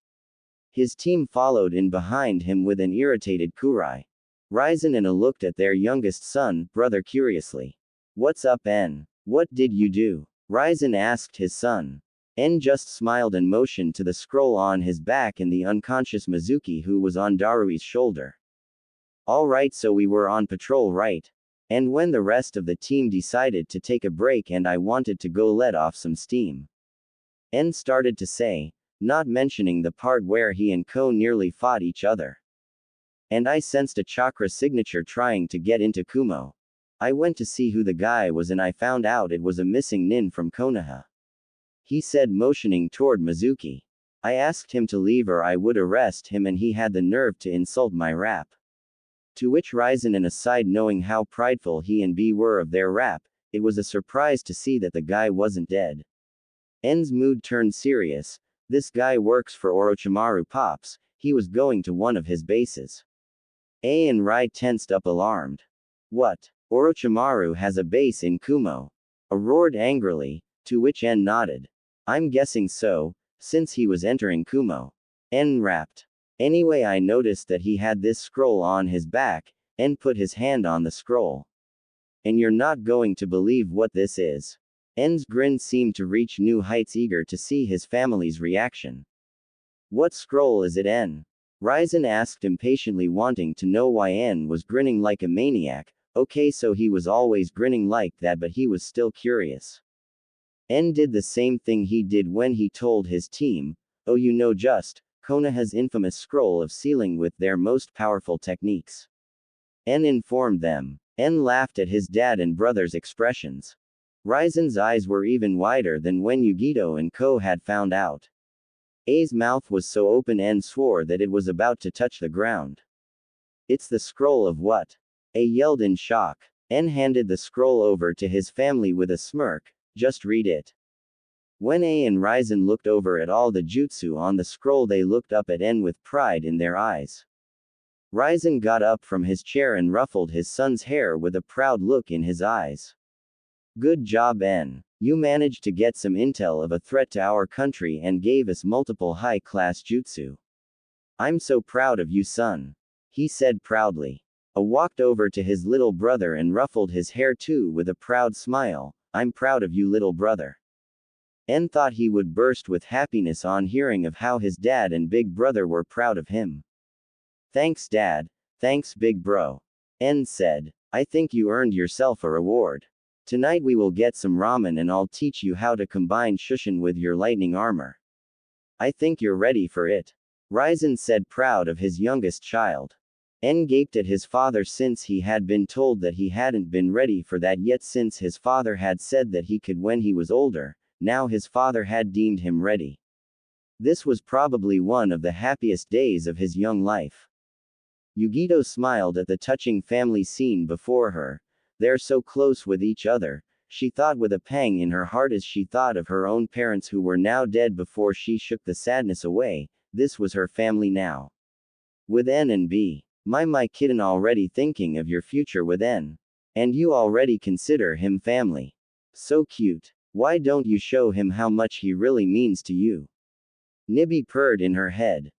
His team followed in behind him with an irritated Kurai. Raizen and A looked at their youngest son, brother, curiously. What's up, N? What did you do? Raizen asked his son. N just smiled and motioned to the scroll on his back and the unconscious Mizuki who was on Darui's shoulder. Alright, so we were on patrol, right? And when the rest of the team decided to take a break and I wanted to go let off some steam. N started to say, not mentioning the part where he and Ko nearly fought each other. And I sensed a chakra signature trying to get into Kumo. I went to see who the guy was and I found out it was a missing nin from Konoha. He said, motioning toward Mizuki. I asked him to leave or I would arrest him, and he had the nerve to insult my rap. To which Raizen and aside, knowing how prideful he and B were of their rap, it was a surprise to see that the guy wasn't dead. N's mood turned serious. This guy works for Orochimaru, Pops. He was going to one of his bases. A and Rai tensed up, alarmed. What? Orochimaru has a base in Kumo? A roared angrily, to which N nodded. I'm guessing so, since he was entering Kumo. N rapped. Anyway, I noticed that he had this scroll on his back. N put his hand on the scroll. And you're not going to believe what this is. N's grin seemed to reach new heights, eager to see his family's reaction. What scroll is it, N? Raizen asked impatiently, wanting to know why N was grinning like a maniac. Okay, so he was always grinning like that, but he was still curious. N did the same thing he did when he told his team, oh, you know, just Konoha's infamous scroll of sealing with their most powerful techniques. N informed them. N laughed at his dad and brother's expressions. Raizen's eyes were even wider than when Yugito and Ko had found out. A's mouth was so open N swore that it was about to touch the ground. It's the scroll of what? A yelled in shock. N handed the scroll over to his family with a smirk. Just read it. When A and Raizen looked over at all the jutsu on the scroll, they looked up at N with pride in their eyes. Raizen got up from his chair and ruffled his son's hair with a proud look in his eyes. Good job, N. You managed to get some intel of a threat to our country and gave us multiple high-class jutsu. I'm so proud of you, son. He said proudly. A walked over to his little brother and ruffled his hair too with a proud smile. I'm proud of you, little brother. N thought he would burst with happiness on hearing of how his dad and big brother were proud of him. Thanks, Dad. Thanks, big bro. N said. I think you earned yourself a reward. Tonight we will get some ramen and I'll teach you how to combine Shushin with your lightning armor. I think you're ready for it. Raizen said, proud of his youngest child. N gaped at his father, since he had been told that he hadn't been ready for that yet, since his father had said that he could when he was older. Now his father had deemed him ready. This was probably one of the happiest days of his young life. Yugito smiled at the touching family scene before her. They're so close with each other, she thought with a pang in her heart as she thought of her own parents who were now dead. Before she shook the sadness away, this was her family now. With N and B. My kitten, already thinking of your future with N. And you already consider him family. So cute. Why don't you show him how much he really means to you? Nibby purred in her head.